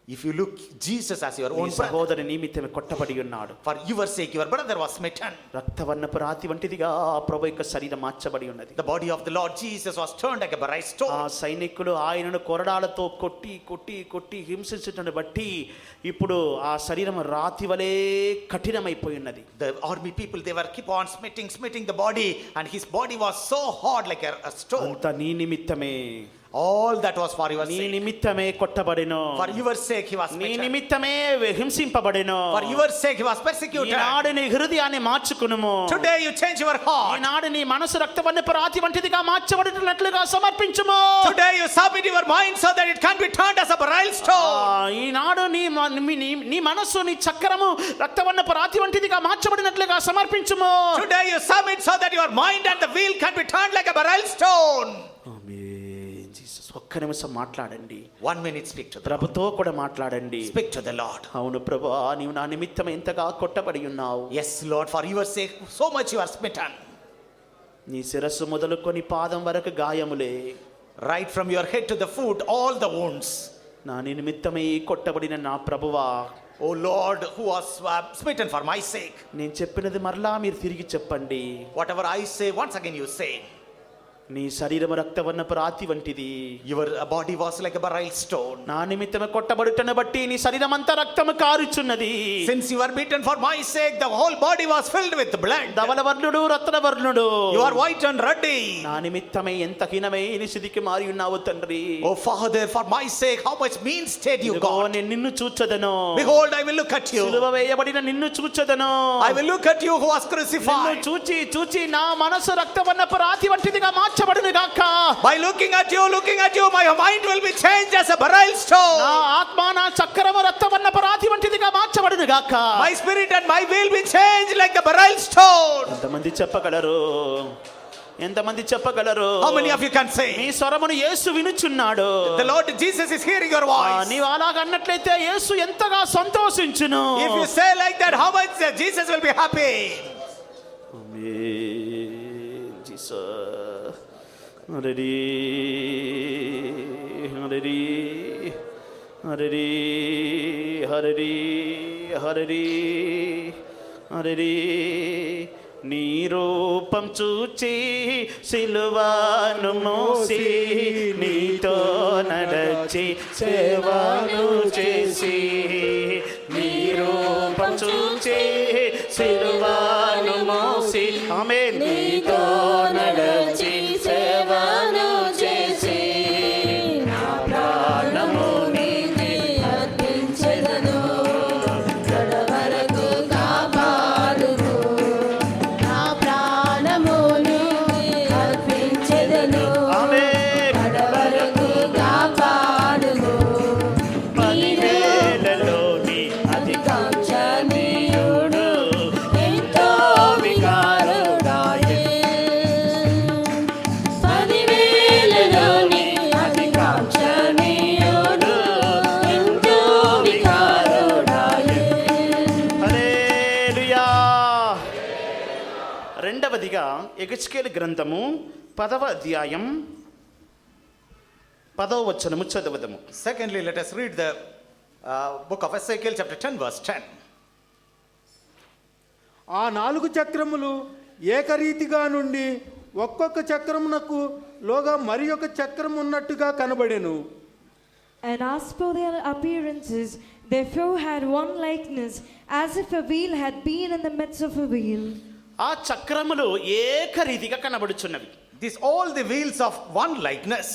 If you look Jesus as your నీ own brother, సహోదరి నిమిత్తమే కొట్టబడి ఉన్నాడు. for your sake your brother was smitten. రక్తవర్ణపు రాతి వంటిదిగా ప్రభు యొక్క శరీరం మార్చబడి ఉన్నది. The body of the Lord Jesus was turned like a bright ఆ stone. సైనికులు ఆయనను కొరడాలతో కొట్టి కొట్టి కొట్టి హింసించటను బట్టి ఇప్పుడు ఆ శరీరం రాతి వలె కఠినమైపోయి ఉన్నది. The army people, they were keep on smitting the body, and his body was so hard like a stone. అంత నీ నిమిత్తమే, All that was for your నీ sake. నిమిత్తమే కొట్టబడెను, For your sake he was నీ smitten. నిమిత్తమే హింసింపబడెను. For your sake he was persecuted. ఈనాడు నీ హృదయాన్ని మార్చుకునుము. Today you change your heart. ఈనాడు నీ మనసు రక్తవర్ణపు రాతి వంటిదిగా మార్చబడినట్లుగా సమర్పించుము. Today you submit your mind so that it can be turned as a beryl stone. ఈనాడు నీ మనసు నీ చక్రము రక్తవర్ణపు రాతి వంటిదిగా మార్చబడినట్లుగా సమర్పించుము. Today you submit so that your mind and the wheel can be turned like a beryl stone. Amen. Jesus ఒక్క నిమిషం మాట్లాడండి. 1 minute, speak to the Lord. ప్రభుతో కూడా మాట్లాడండి. Speak to the Lord. అవును ప్రభువా, నీవు నా నిమిత్తం ఎంతగా కొట్టబడి ఉన్నావు. Yes, Lord, for your sake so much you are smitten. నీ శిరస్సు మొదలుకొని పాదం వరకు గాయములే. Right from your head to the foot, all the wounds. నా నిమిత్తమే కొట్టబడిన నా ప్రభువా, Oh Lord, who was smitten for my sake. నేను చెప్పినది మరలా మీరు తిరిగి చెప్పండి. Whatever I say, once again you say. నీ శరీరము రక్తవర్ణపు రాతి వంటిది. Your body was like a beryl stone. నా నిమిత్తమే కొట్టబడుటను బట్టి నీ శరీరం అంతా రక్తము కారుచున్నది. Since you were beaten for my sake, the whole body was filled with blood. ధవలవర్ణుడు రత్నవర్ణుడు, You are white and ruddy. నా నిమిత్తమే ఎంత హీనమైన స్థితికి మారి ఉన్నావు తండ్రి. Oh Father, for my sake, how much mean state you ఇదిగో got. నేను నిన్ను చూచెదను. Behold, I will look at you. సిలువ వేయబడిన నిన్ను చూచెదను. I will look at you who was నిన్ను crucified. చూచి చూచి నా మనసు రక్తవర్ణపు రాతి వంటిదిగా మార్చబడును గాక. By looking at you, my mind will be changed as a beryl stone. నా ఆత్మ నా చక్రము రక్తవర్ణపు రాతి వంటిదిగా మార్చబడును గాక. My spirit and my will be changed like a beryl stone. ఎంతమంది చెప్పగలరు? ఎంతమంది చెప్పగలరు? How many of you can నీ say? స్వరమును యేసు వినుచున్నాడు. The Lord Jesus is hearing your voice. నీవు అలాగ అన్నట్లయితే యేసు ఎంతగా సంతోషించును. If you say like that, how much Jesus will be happy. ఆమేన్. జీసస్. హల్లెలూయా. హల్లెలూయా. హల్లెలూయా. హల్లెలూయా. హల్లెలూయా. హల్లెలూయా. నీ రూపం చూచి సిలువను మోసి నీతో నడచి సేవను చేసి, నీ రూపం చూచి సిలువను మోసి ఆమేన్ నీతో నడచి సేవను చేసి, నా ప్రాణము నీకే అర్పించెదను, కడవరకు కాపాడును. నా ప్రాణము నీకే అర్పించెదను, ఆమేన్. కడవరకు కాపాడును. పదివేలలోని కాంక్షణీయుడు ఎంతో వికారుడాయే. 10,000లోని అతి కాంక్షణీయుడు ఎంతో వికారుడాయే. హల్లెలూయా. రెండవదిగా యెహెజ్కేలు గ్రంథము 10వ అధ్యాయం 10వ వచనము చదువుదాము. Secondly, let us read the book of Ezekiel chapter 10 verse 10. ఆ 4 చక్రములు ఏకరీతిగా నుండి ఒక్కొక్క చక్రమునకు లోగా మరి ఒక చక్రం ఉన్నట్టుగా కనబడెను. And as for their appearances, their four had one likeness, as if a wheel had been in the midst of a wheel. ఆ చక్రములు ఏకరీతిగా కనబడుచున్నవి. These all the wheels of one likeness.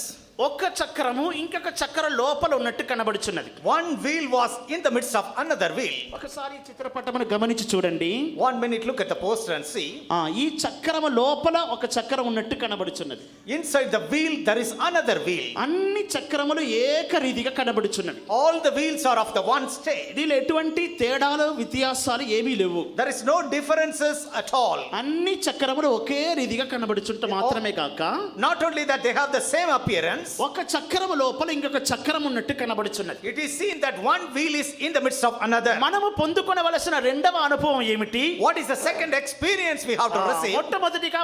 ఒక్క చక్రము ఇంకొక చక్ర లోపల ఉన్నట్టు కనబడుచున్నది. One wheel was in the midst of another wheel. ఒకసారి చిత్రపటమును గమనించి చూడండి. 1 minute, look at the poster and see. ఈ చక్రము లోపల ఒక చక్రం ఉన్నట్టు కనబడుచున్నది. Inside the wheel there is another wheel. అన్ని చక్రములు ఏకరీతిగా కనబడుచున్నవి. All the wheels are of the one state. దీనిలో ఎటువంటి తేడాలు వ్యత్యాసాలు ఏమీ లేవు. There is no differences at all. అన్ని చక్రములు ఒకే రీతిగా కనబడుచుంట మాత్రమే కాక, Not only that they have the same appearance, wheels. ఒక చక్రము లోపల ఇంకొక చక్రం ఉన్నట్టు కనబడుచున్నది. It is seen that one wheel is in the midst of another. మనము పొందుకొనవలసిన రెండవ అనుభవం ఏమిటి? What is the second experience we have to receive? మొట్టమొదటిగా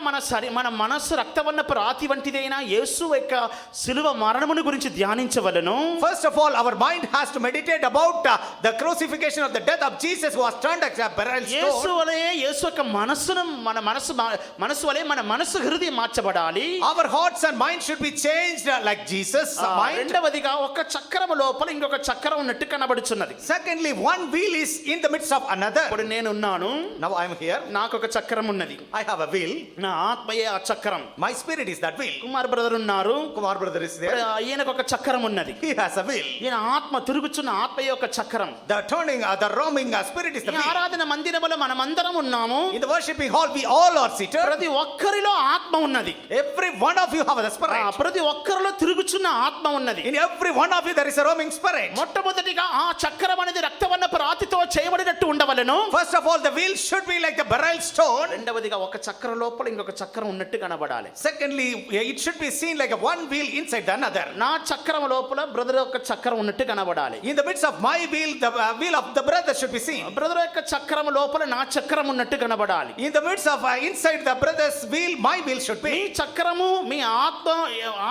మన మనస్సు రక్తవర్ణపు రాతి వంటిదైన యేసు యొక్క శిలువ మరణమును గురించి ధ్యానించవలెను. First of all, our mind has to meditate about the crucifixion of the death of Jesus, who was turned as a beryl Yesu stone. వలె యేసు యొక్క మనస్సును మన మనస్సు వలె మన మనస్సు హృదయం మార్చబడాలి. Our hearts and minds should be changed like Jesus' mind. రెండవదిగా ఒక చక్రము లోపల ఇంకొక చక్రం ఉన్నట్టు కనబడుచున్నది. Secondly, one wheel is in the midst of another. ఇప్పుడు నేనున్నాను, Now I am here. నాకు ఒక చక్రం ఉన్నది, I have a wheel. నా ఆత్మయే ఆ చక్రం. My spirit is that wheel. Kumar brother ఉన్నారు, Kumar brother is there. ఈయనకు ఒక చక్రం ఉన్నది. He has a wheel. ఈయన ఆత్మ తిరుగుచున్న ఆత్మయే ఒక చక్రం. The turning, the roaming spirit is the ఈ wheel. ఆరాధన మందిరములో మనమందరం ఉన్నాము. In the worshiping hall, we all are seated. ప్రతి ఒక్కరిలో ఆత్మ ఉన్నది. Every one of you have a spirit. ప్రతి ఒక్కరిలో తిరుగుచున్న ఆత్మ ఉన్నది. In every one of you, there is a roaming spirit. మొట్టమొదటిగా ఆ చక్రం అనేది రక్తవర్ణపు రాతితో చేయబడినట్టు ఉండవలెను. First of all, the wheel should be like the beryl stone. రెండవదిగా ఒక చక్రం లోపల ఇంకొక చక్రం ఉన్నట్టు కనబడాలి. Secondly, it should be seen like a one wheel inside the another. నా చక్రం లోపల బ్రదర్ యొక్క చక్రం ఉన్నట్టు కనబడాలి. In the midst of my wheel, the wheel of the brother should be seen. Brother యొక్క చక్రం లోపల నా చక్రం ఉన్నట్టు కనబడాలి. In the midst of inside the brother's wheel, my wheel should me be. చక్రము మీ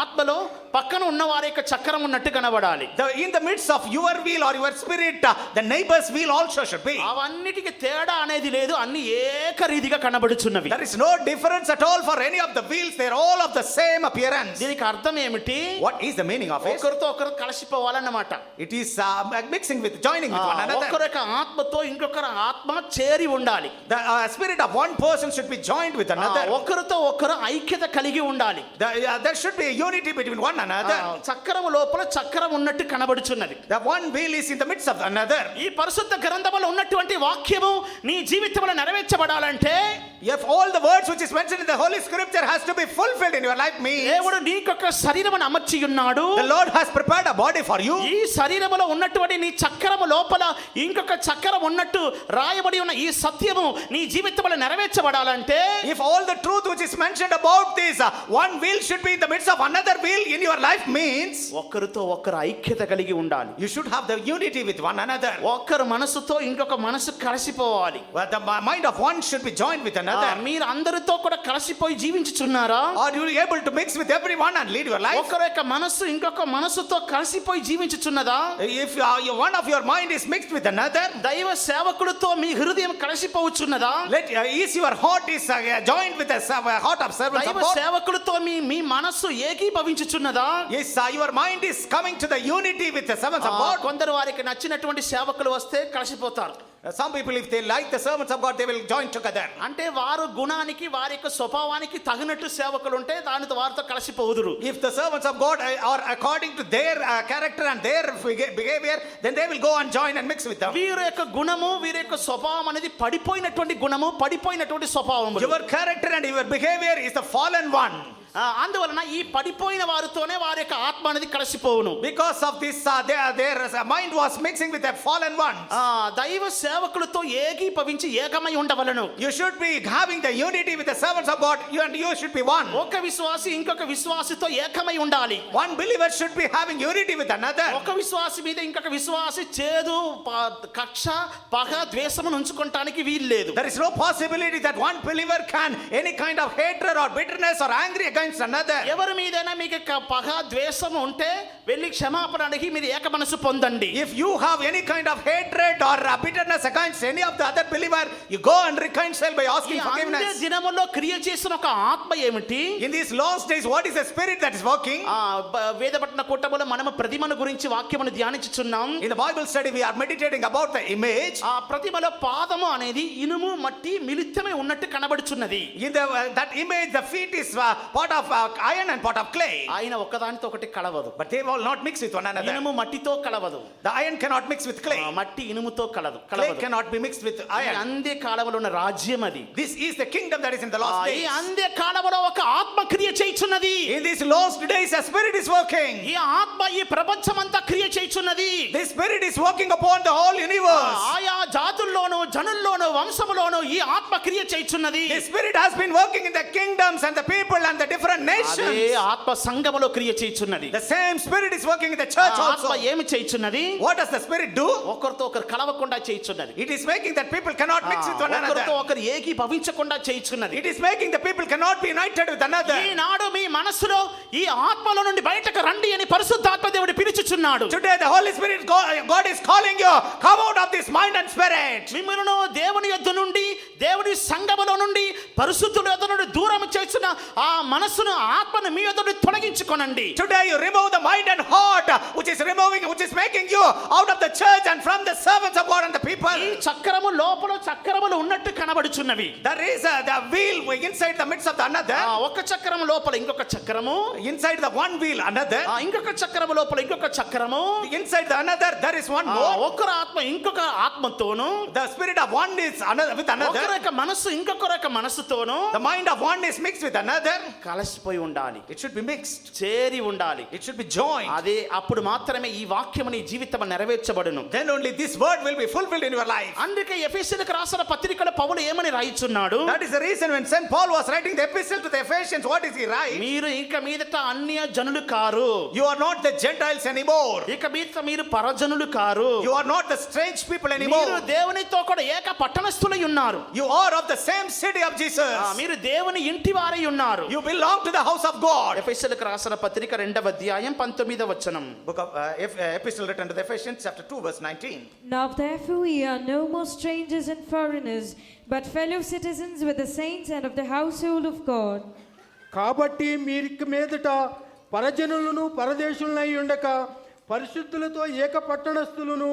ఆత్మలో పక్కన ఉన్న వారి యొక్క చక్రం ఉన్నట్టు కనబడాలి. In the midst of your wheel or your spirit, the neighbor's wheel also should be. అవన్నిటికి తేడా అనేది లేదు, అన్ని ఏకరీతిగా కనబడుచున్నవి. There is no difference at all for any of the wheels. They are all of the same appearance. దీనికి అర్థం ఏమిటి? What is the meaning of it? ఒకరితో ఒకరు కలిసిపోవాలన్నమాట. It is mixing with, joining with one another. ఒకరి యొక్క ఆత్మతో ఇంకొకరి ఆత్మ చేరి ఉండాలి. The spirit of one person should be joined with another. ఒకరితో ఒకరు ఐక్యత కలిగి ఉండాలి. There should be a unity between one another. చక్రం లోపల చక్రం ఉన్నట్టు కనబడుచున్నది. The one wheel is in the midst of another. ఈ పరిశుద్ధ గ్రంథములో ఉన్నటువంటి వాక్యము నీ జీవితంలో నెరవేర్చబడాలంటే, If all the words which is mentioned in the Holy Scripture has to be fulfilled in your life, means దేవుడు నీకొక శరీరమును అమర్చి ఉన్నాడు. the Lord has prepared a body for you. ఈ శరీరములో ఉన్నటువంటి నీ చక్రము లోపల ఇంకొక చక్రం ఉన్నట్టు రాయబడి ఉన్న ఈ సత్యము నీ జీవితంలో నెరవేర్చబడాలంటే, If all the truth which is mentioned about this one wheel should be in the midst of another wheel in your life, means ఒకరితో ఒకరు ఐక్యత కలిగి ఉండాలి. you should have the unity with one another. ఒకరు మనసుతో ఇంకొక మనసు కలిసిపోవాలి. Well, the mind of one should be joined with another. మీరు అందరితో కూడా కలిసిపోయి జీవించుచున్నారా? Are you able to mix with everyone and lead your life? ఒకరి యొక్క మనసు ఇంకొక మనసుతో కలిసిపోయి జీవించుచున్నదా? If one of your mind is mixed with another, దైవ సేవకులతో మీ హృదయం కలిసిపోవచ్చున్నదా? is your heart is joined with the heart of servants of దైవ God? సేవకులతో మీ మనస్సు ఏకీభవించుచున్నదా? Yes, your mind is coming to the unity with the servants of God. కొందరు వారికి నచ్చినటువంటి సేవకులు వస్తే కలిసిపోతారు. Some people, if they like the servants of God, they will join together. అంటే వారు గుణానికి వారి యొక్క స్వభావానికి తగినట్టు సేవకులు ఉంటే దానితో వారితో కలిసిపోదురు. If the servants of God are according to their character and their behavior, then they will go and join and mix with them. వీరి యొక్క గుణము వీరి యొక్క స్వభావం అనేది పడిపోయినటువంటి గుణము, పడిపోయినటువంటి స్వభావం. Your character and your behavior is the fallen one. అందువలన ఈ పడిపోయిన వారితోనే వారి యొక్క ఆత్మ అనేది కలిసిపోవును. Because of this, their mind was mixing with the fallen ones. దైవ సేవకులతో ఏకీభవించి ఏకమై ఉండవలెను. You should be having the unity with the servants of God. You should be one. ఒక విశ్వాసి ఇంకొక విశ్వాసితో ఏకమై ఉండాలి. One believer should be having unity with another. ఒక విశ్వాసి మీద ఇంకొక విశ్వాసి చేదు కక్ష పగ ద్వేషమును ఉంచుకోవడానికి వీలు లేదు. There is no possibility that one believer can any kind of hatred or bitterness or angry against another. ఎవరి మీదైనా మీకు పగ ద్వేషం ఉంటే వెళ్ళి క్షమాపణ అడిగి మీరు ఏక మనసు పొందండి. If you have any kind of hatred or bitterness against any of the other believer, you go and reconcile by asking ఈ అంత్య forgiveness. దినములో క్రియ చేసిన ఒక ఆత్మ ఏమిటి? In these last days, what is the spirit that is working? వేదపట్న కూటములో మనము ప్రతిమను గురించి వాక్యమును ధ్యానించుచున్నాం. In the Bible study, we are meditating about the image. ఆ ప్రతిమలో పాదము అనేది ఇనుము మట్టి మిళితమై ఉన్నట్టు కనబడుచున్నది. In that image, the feet is part of iron and part of clay. ఆయన ఒకదానితో ఒకటి కలవదు. But they will not mix with one another. ఇనుము మట్టితో కలవదు. The iron cannot mix with clay. మట్టి ఇనుముతో Clay కలవదు. cannot be mixed with ఈ iron. అంత్య కాలములో ఉన్న రాజ్యం అది. This is the kingdom that is in the last ఈ days. అంత్య కాలములో ఒక ఆత్మ క్రియ చేయుచున్నది. In these last days, a spirit is working. ఈ ఆత్మ ఈ ప్రపంచమంతా క్రియ చేయుచున్నది. This spirit is working upon the whole universe. ఆయా జాతుల్లోను జనుల్లోను వంశములోను ఈ ఆత్మ క్రియ చేయుచున్నది. This spirit has been working in the kingdoms and the people and the different different అదే nations. ఆత్మ సంఘములో క్రియ చేయుచున్నది. The same Spirit is working in the church ఆ ఆత్మ also. ఏమి చేయుచున్నది? What does the Spirit do? ఒకరితో ఒకరు కలవకుండా చేయుచున్నది. It is making that people cannot mix with one ఒకరితో another. ఒకరు ఏకీభవించకుండా చేయుచున్నది. It is making the people cannot be united with another. ఈనాడు మీ మనసులో ఈ ఆత్మలో నుండి బయటకు రండి అని పరిశుద్ధాత్మ దేవుడు పిలుచుచున్నాడు. Today the Holy Spirit, God is calling you, come out of this mind and spirit. మిమ్మల్ని దేవుని యొద్ద నుండి, దేవుని సంఘములో నుండి, పరిశుద్ధుల యొద్ద నుండి దూరం చేసిన ఆ మనసును, ఆత్మను మీ యొద్ద నుండి తొలగించుకొనండి. Today you remove the mind and heart which is making you out of the church and from the servants of God and the people. ఈ చక్రము లోపల చక్రములు ఉన్నట్టు కనబడుచున్నవి. There is the wheel inside the midst of the another. ఒక చక్రము లోపల ఇంకొక చక్రము, Inside the one wheel another. ఇంకొక చక్రము లోపల ఇంకొక చక్రము, Inside the another there is one more. ఒకరు ఆత్మ ఇంకొక ఆత్మతోను, The spirit of one is another with another. ఒకరి యొక్క మనసు ఇంకొకరి యొక్క మనసుతోను The mind of one is mixed with another. కలిసిపోయి ఉండాలి, It should be mixed. చేరి ఉండాలి. It should be joined. అదే అప్పుడు మాత్రమే ఈ వాక్యము నీ జీవితం నెరవేర్చబడును. Then only this word will be fulfilled in your life. అందుకే ఎఫెసీయులకు రాసిన పత్రికలో పౌలు ఏమని రాయిచున్నాడు? That is the reason when St. Paul was writing the epistle to the Ephesians, what is he write? మీరు ఇక మీదట అన్య జనులు car, You are not the Gentiles anymore. ఇక మీదట మీరు పరజనులు car, You are not the strange people మీరు anymore. దేవునితో కూడా ఏక పట్టణస్థులై ఉన్నారు. You are of the same city of Jesus. మీరు దేవుని ఇంటి వారై ఉన్నారు. You belong to the house of God. ఎఫెసీయులకు రాసిన పత్రిక 2వ అధ్యాయం 19వ వచనం. Book of epistle written to the Ephesians chapter 2 verse 19. Now therefore ye are no more strangers and foreigners, but fellow citizens with the saints and of the household of God. కాబట్టి మీరిక మీదట పరజనులను పరదేశులనై ఉండక పరిశుద్ధులతో ఏక పట్టణస్థులను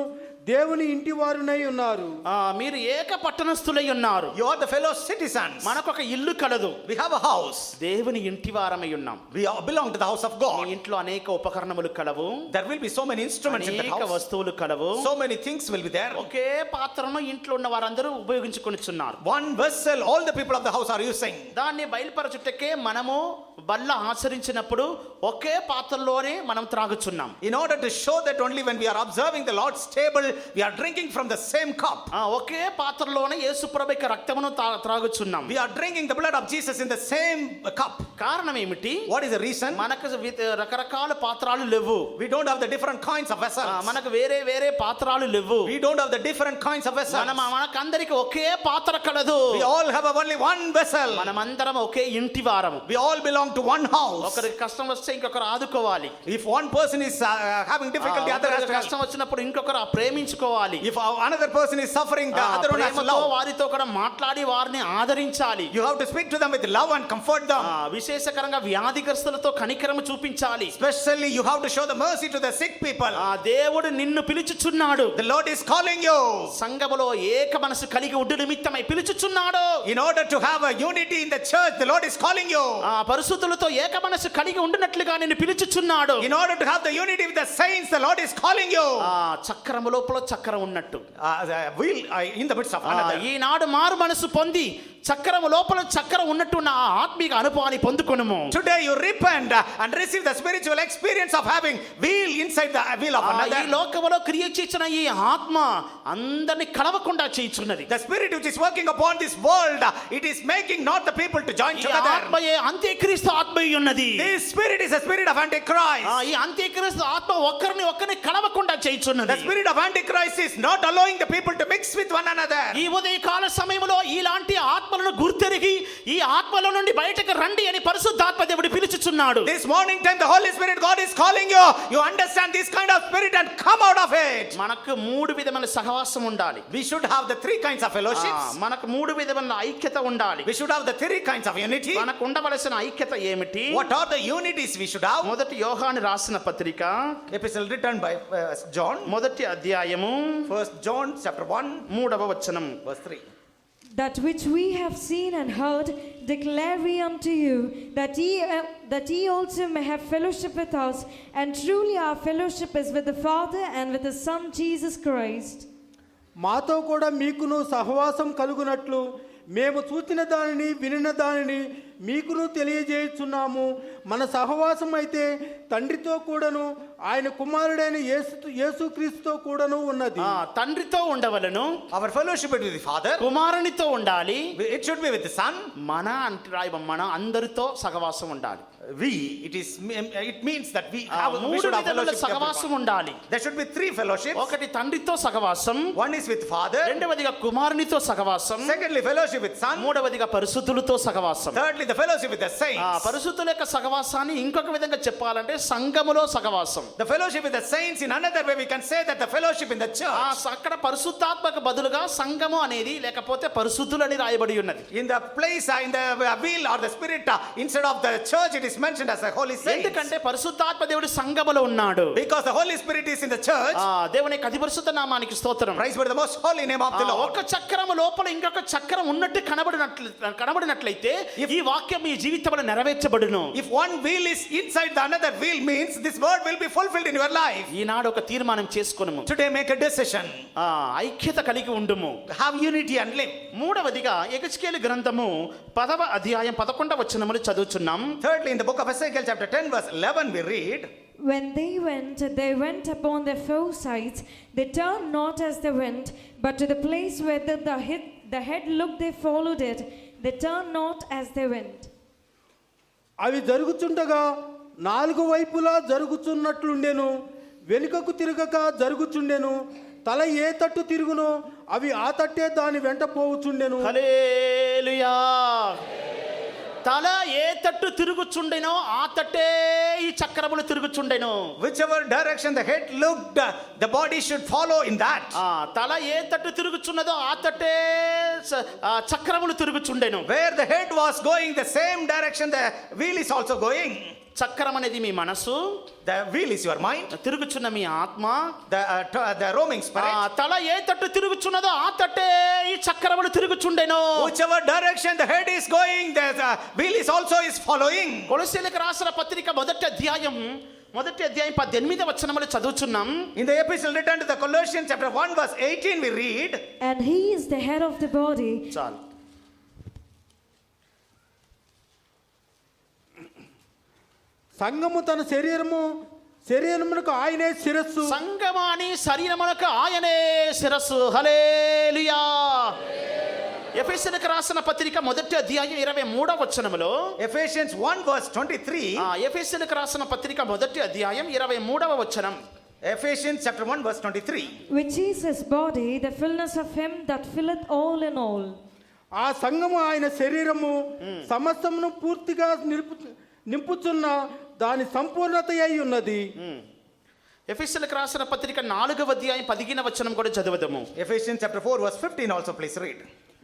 దేవుని ఇంటి వారునై ఉన్నారు. మీరు ఏక పట్టణస్థులై ఉన్నారు. You are the fellow citizens. మనకొక ఇల్లు కలదు, We have a house. దేవుని ఇంటి వారమై ఉన్నాం. We belong to the house of me God. ఇంట్లో అనేక ఉపకరణములు కలవు, There will be so many instruments in the అనేక house. వస్తువులు కలవు. So many things will be there. ఒకే పాత్రను ఇంట్లో ఉన్న వారందరూ ఉపయోగించుకొనిచున్నారు. One vessel all the people of the house are using. దాన్ని బయలుపరచుటకే మనము బల్ల ఆచరించినప్పుడు ఒకే పాత్రలోనే మనం త్రాగుచున్నాం. In order to show that only when we are observing the Lord's table, we are drinking from the same cup. ఒకే పాత్రలోనే యేసు ప్రభు యొక్క రక్తమును త్రాగుచున్నాం. We are drinking the blood of Jesus in the same cup. కారణం ఏమిటి? What is the reason? మనకు రకరకాల పాత్రలు లేవు. We don't have the different kinds of vessels. మనకు వేరే వేరే పాత్రలు లేవు. We don't have the different kinds of vessels. మనకందరికి ఒకే పాత్ర కలదు. We all have only one vessel. మనమందరం ఒకే ఇంటి వారము. We all belong to one house. ఒకరికి కష్టం వస్తే ఇంకొకరు ఆదుకోవాలి. If one person is having difficulty, other has to help. కష్టం వచ్చినప్పుడు ఇంకొకరు ప్రేమించుకోవాలి. If another person is suffering, the other one has to love. వారితో కూడా మాట్లాడి వారిని ఆదరించాలి. You have to speak to them with love and comfort them. విశేషకరంగా వ్యాధిగ్రస్తులతో కనికరము చూపించాలి. Especially you have to show the mercy to the sick people. దేవుడు నిన్ను పిలుచుచున్నాడు. The Lord is calling you. సంఘములో ఏక మనసు కలిగి ఉండు నిమిత్తమై పిలుచుచున్నాడు. In order to have a unity in the church, the Lord is calling you. పరిశుద్ధులతో ఏక మనసు కలిగి ఉండునట్లుగా నిన్ను పిలుచుచున్నాడు. In order to have the unity with the saints, the Lord is calling you. చక్రము లోపల చక్రం ఉన్నట్టు The wheel in the midst of another. ఈనాడు మారు మనసు పొంది చక్రము లోపల చక్రం ఉన్నట్టున్న ఆ ఆత్మీయ అనుభవాన్ని పొందుకొనుము. Today you repent and receive the spiritual experience of having wheel inside the wheel of another. ఈ లోకములో క్రియ చేసిన ఈ ఆత్మ అందరిని కలవకుండా చేయుచున్నది. The spirit which is working upon this world, it is making not the people to join ఈ together. ఆత్మయే అంత్యక్రీస్తు ఆత్మయై ఉన్నది. This spirit is a spirit of Antichrist. ఈ అంత్యక్రీస్తు ఆత్మ ఒక్కరిని కలవకుండా చేయుచున్నది. The spirit of Antichrist is not allowing the people to mix with one another. ఈ ఉదయకాల సమయంలో ఇలాంటి ఆత్మలను గుర్తెరిగి ఈ ఆత్మల నుండి బయటకు రండి అని పరిశుద్ధాత్మ దేవుడు పిలుచుచున్నాడు. This morning time the Holy Spirit God is calling you. You understand this kind of spirit and come out of it. మనకు మూడు విధమైన సహవాసం ఉండాలి. We should have the three kinds of fellowships. మనకు మూడు విధమైన ఐక్యత ఉండాలి. We should have the three kinds of unity. మనకు ఉండవలసిన ఐక్యత ఏమిటి? What are the unities we should have? మొదటి యోహాను రాసిన పత్రిక Epistle written by John. మొదటి అధ్యాయము 1 John chapter 1 3వ వచనం. verse 3. That which we have seen and heard declare we unto you, that ye also may have fellowship with us, and truly our fellowship is with the Father and with the Son Jesus Christ. మాతో కూడా మీకును సహవాసం కలుగునట్లు మేము చూచిన దానిని వినిన దానిని మీకును తెలియజేయుచున్నాము. మన సహవాసం అయితే తండ్రితో కూడాను ఆయన కుమారుడైన యేసుక్రీస్తుతో కూడాను ఉన్నది. తండ్రితో ఉండవలను, Our fellowship with the Father, కుమారునితో ఉండాలి, it should be with the Son. మన అంటే మన అందరితో సహవాసం ఉండాలి. It means that we మూడు should have విధాల fellowship with సహవాసం everyone. ఉండాలి. There should be three fellowships. ఒకటి తండ్రితో సహవాసం, One is with Father. రెండవదిగా కుమారునితో సహవాసం, Secondly, fellowship with Son. మూడవదిగా పరిశుద్ధులతో సహవాసం. Thirdly, the fellowship with the saints. పరిశుద్ధుల యొక్క సహవాసాన్ని ఇంకొక విధంగా చెప్పాలంటే సంఘములో సహవాసం. The fellowship with the saints, in another way we can say that the fellowship in the church. అక్కడ పరిశుద్ధాత్మక బదులుగా సంఘము అనేది లేకపోతే పరిశుద్ధులని రాయబడి ఉన్నది. In the place, in the will or the spirit, instead of the church, it is mentioned as the Holy Saints. ఎందుకంటే పరిశుద్ధాత్మ దేవుడు సంఘములో ఉన్నాడు. Because the Holy Spirit is in the church. దేవుని యొక్క అతి పరిశుద్ధ నామానికి స్తోత్రం. Praise be the most holy name of the Lord. ఒక చక్రము లోపల ఇంకొక చక్రం ఉన్నట్టు కనబడినట్లయితే ఈ వాక్యం మీ జీవితంలో నెరవేర్చబడును. If one wheel is inside the another wheel, means this word will be fulfilled in your life. ఈనాడు ఒక తీర్మానం చేసుకొనుము. Today make a decision. ఐక్యత కలిగి ఉండుము. Have unity and live. మూడవదిగా యెహెజ్కేలు గ్రంథము 10వ అధ్యాయం 11వ వచనములు చదువుచున్నాం. Thirdly, in the book of Ezekiel chapter 10 verse 11 we read, When they went upon their four sides. They turned not as they went, but to the place where the head looked, they followed it. They turned not as they went. అవి జరుగుచుండగా నాలుగు వైపులా జరుగుచున్నట్లుండెను. వెనుకకు తిరగక జరుగుచుండెను. తల ఏ తట్టు తిరుగునో అవి ఆ తట్టే దాని వెంట పోవుచుండెను. హల్లెలూయా. తల ఏ తట్టు తిరుగుచుండెనో ఆ తట్టే ఈ చక్రములు తిరుగుచుండెను. whichever direction the head looked, the body should follow in that. తల ఏ తట్టు తిరుగుచున్నదో ఆ తట్టే చక్రములు తిరుగుచుండెను. Where the head was going, the same direction the wheel is also going. చక్రం అనేది మీ మనసు, The wheel is your mind, తిరుగుచున్న మీ ఆత్మ, the roaming spirit. తల ఏ తట్టు తిరుగుచున్నదో ఆ తట్టే ఈ చక్రములు తిరుగుచుండెను. Whichever direction the head is going, the wheel is also following. కొలొస్సీయులకు రాసిన పత్రిక మొదటి అధ్యాయం 18వ వచనములు చదువుచున్నాం. In the epistle written to the Colossians chapter 1 verse 18 we read, And he is the head of the body. చాలు. సంఘము తన శరీరమునకు ఆయనే శిరస్సు. సంగమాని శరీరమునకు ఆయనే శిరస్సు. హల్లెలూయా. ఎఫెసీయులకు రాసిన పత్రిక మొదటి అధ్యాయం 23వ వచనములో, Ephesians 1 verse 23, ఎఫెసీయులకు రాసిన పత్రిక మొదటి అధ్యాయం 23వ వచనం. Ephesians chapter 1 verse 23. Which is his body, the fullness of him that filleth all in all. ఆ సంఘము ఆయన శరీరము సమస్తమును పూర్తిగా నింపుచున్న దాని సంపూర్ణత అయి ఉన్నది. ఎఫెసీయులకు రాసిన పత్రిక 4వ అధ్యాయం 15వ వచనం కూడా చదువుదాము. Ephesians chapter 4 verse 15 also please read.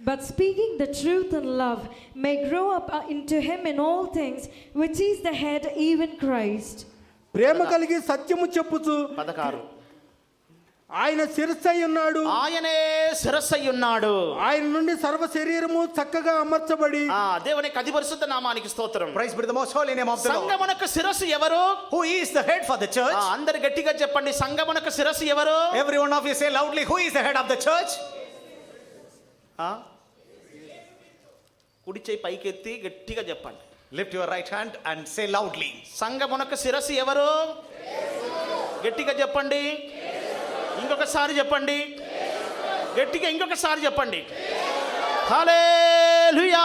But speaking the truth in love may grow up into him in all things, which is the head, even Christ. ప్రేమ కలిగి సత్యము చెప్పుచు 16 ఆయన శిరస్సు అయి ఉన్నాడు. ఆయనే శిరస్సు అయి ఉన్నాడు. ఆయన నుండి సర్వ శరీరము చక్కగా అమర్చబడి. దేవుని అతి పరిశుద్ధ నామానికి స్తోత్రం. Praise be to the most holy name of the Lord. సంఘమునకు శిరస్సు ఎవరు? Who is the head for the church? అందరు గట్టిగా చెప్పండి, సంఘమునకు శిరస్సు ఎవరు? Every one of you say loudly, who is the head of the church? కుడి చేయి పైకెత్తి గట్టిగా చెప్పండి. Lift your right hand and say loudly. సంఘమునకు శిరస్సు ఎవరు? గట్టిగా చెప్పండి. ఇంకొకసారి చెప్పండి. గట్టిగా ఇంకొకసారి చెప్పండి. హల్లెలూయా.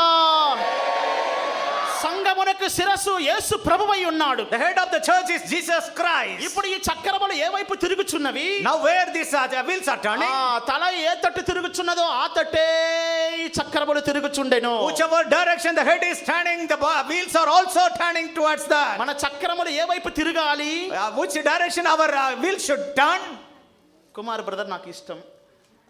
సంఘమునకు శిరస్సు యేసు ప్రభువై ఉన్నాడు. The head of the church is Jesus Christ. ఇప్పుడు ఈ చక్రములు ఏ వైపు తిరుగుచున్నవి? Now where these wheels are turning, తల ఏ తట్టు తిరుగుచున్నదో ఆ తట్టే ఈ చక్రములు తిరుగుచుండెను. whichever direction the head is turning, the wheels are also turning towards that. మన చక్రములు ఏ వైపు తిరగాలి? Which direction our wheels should turn? Kumar brother నాకు ఇష్టం.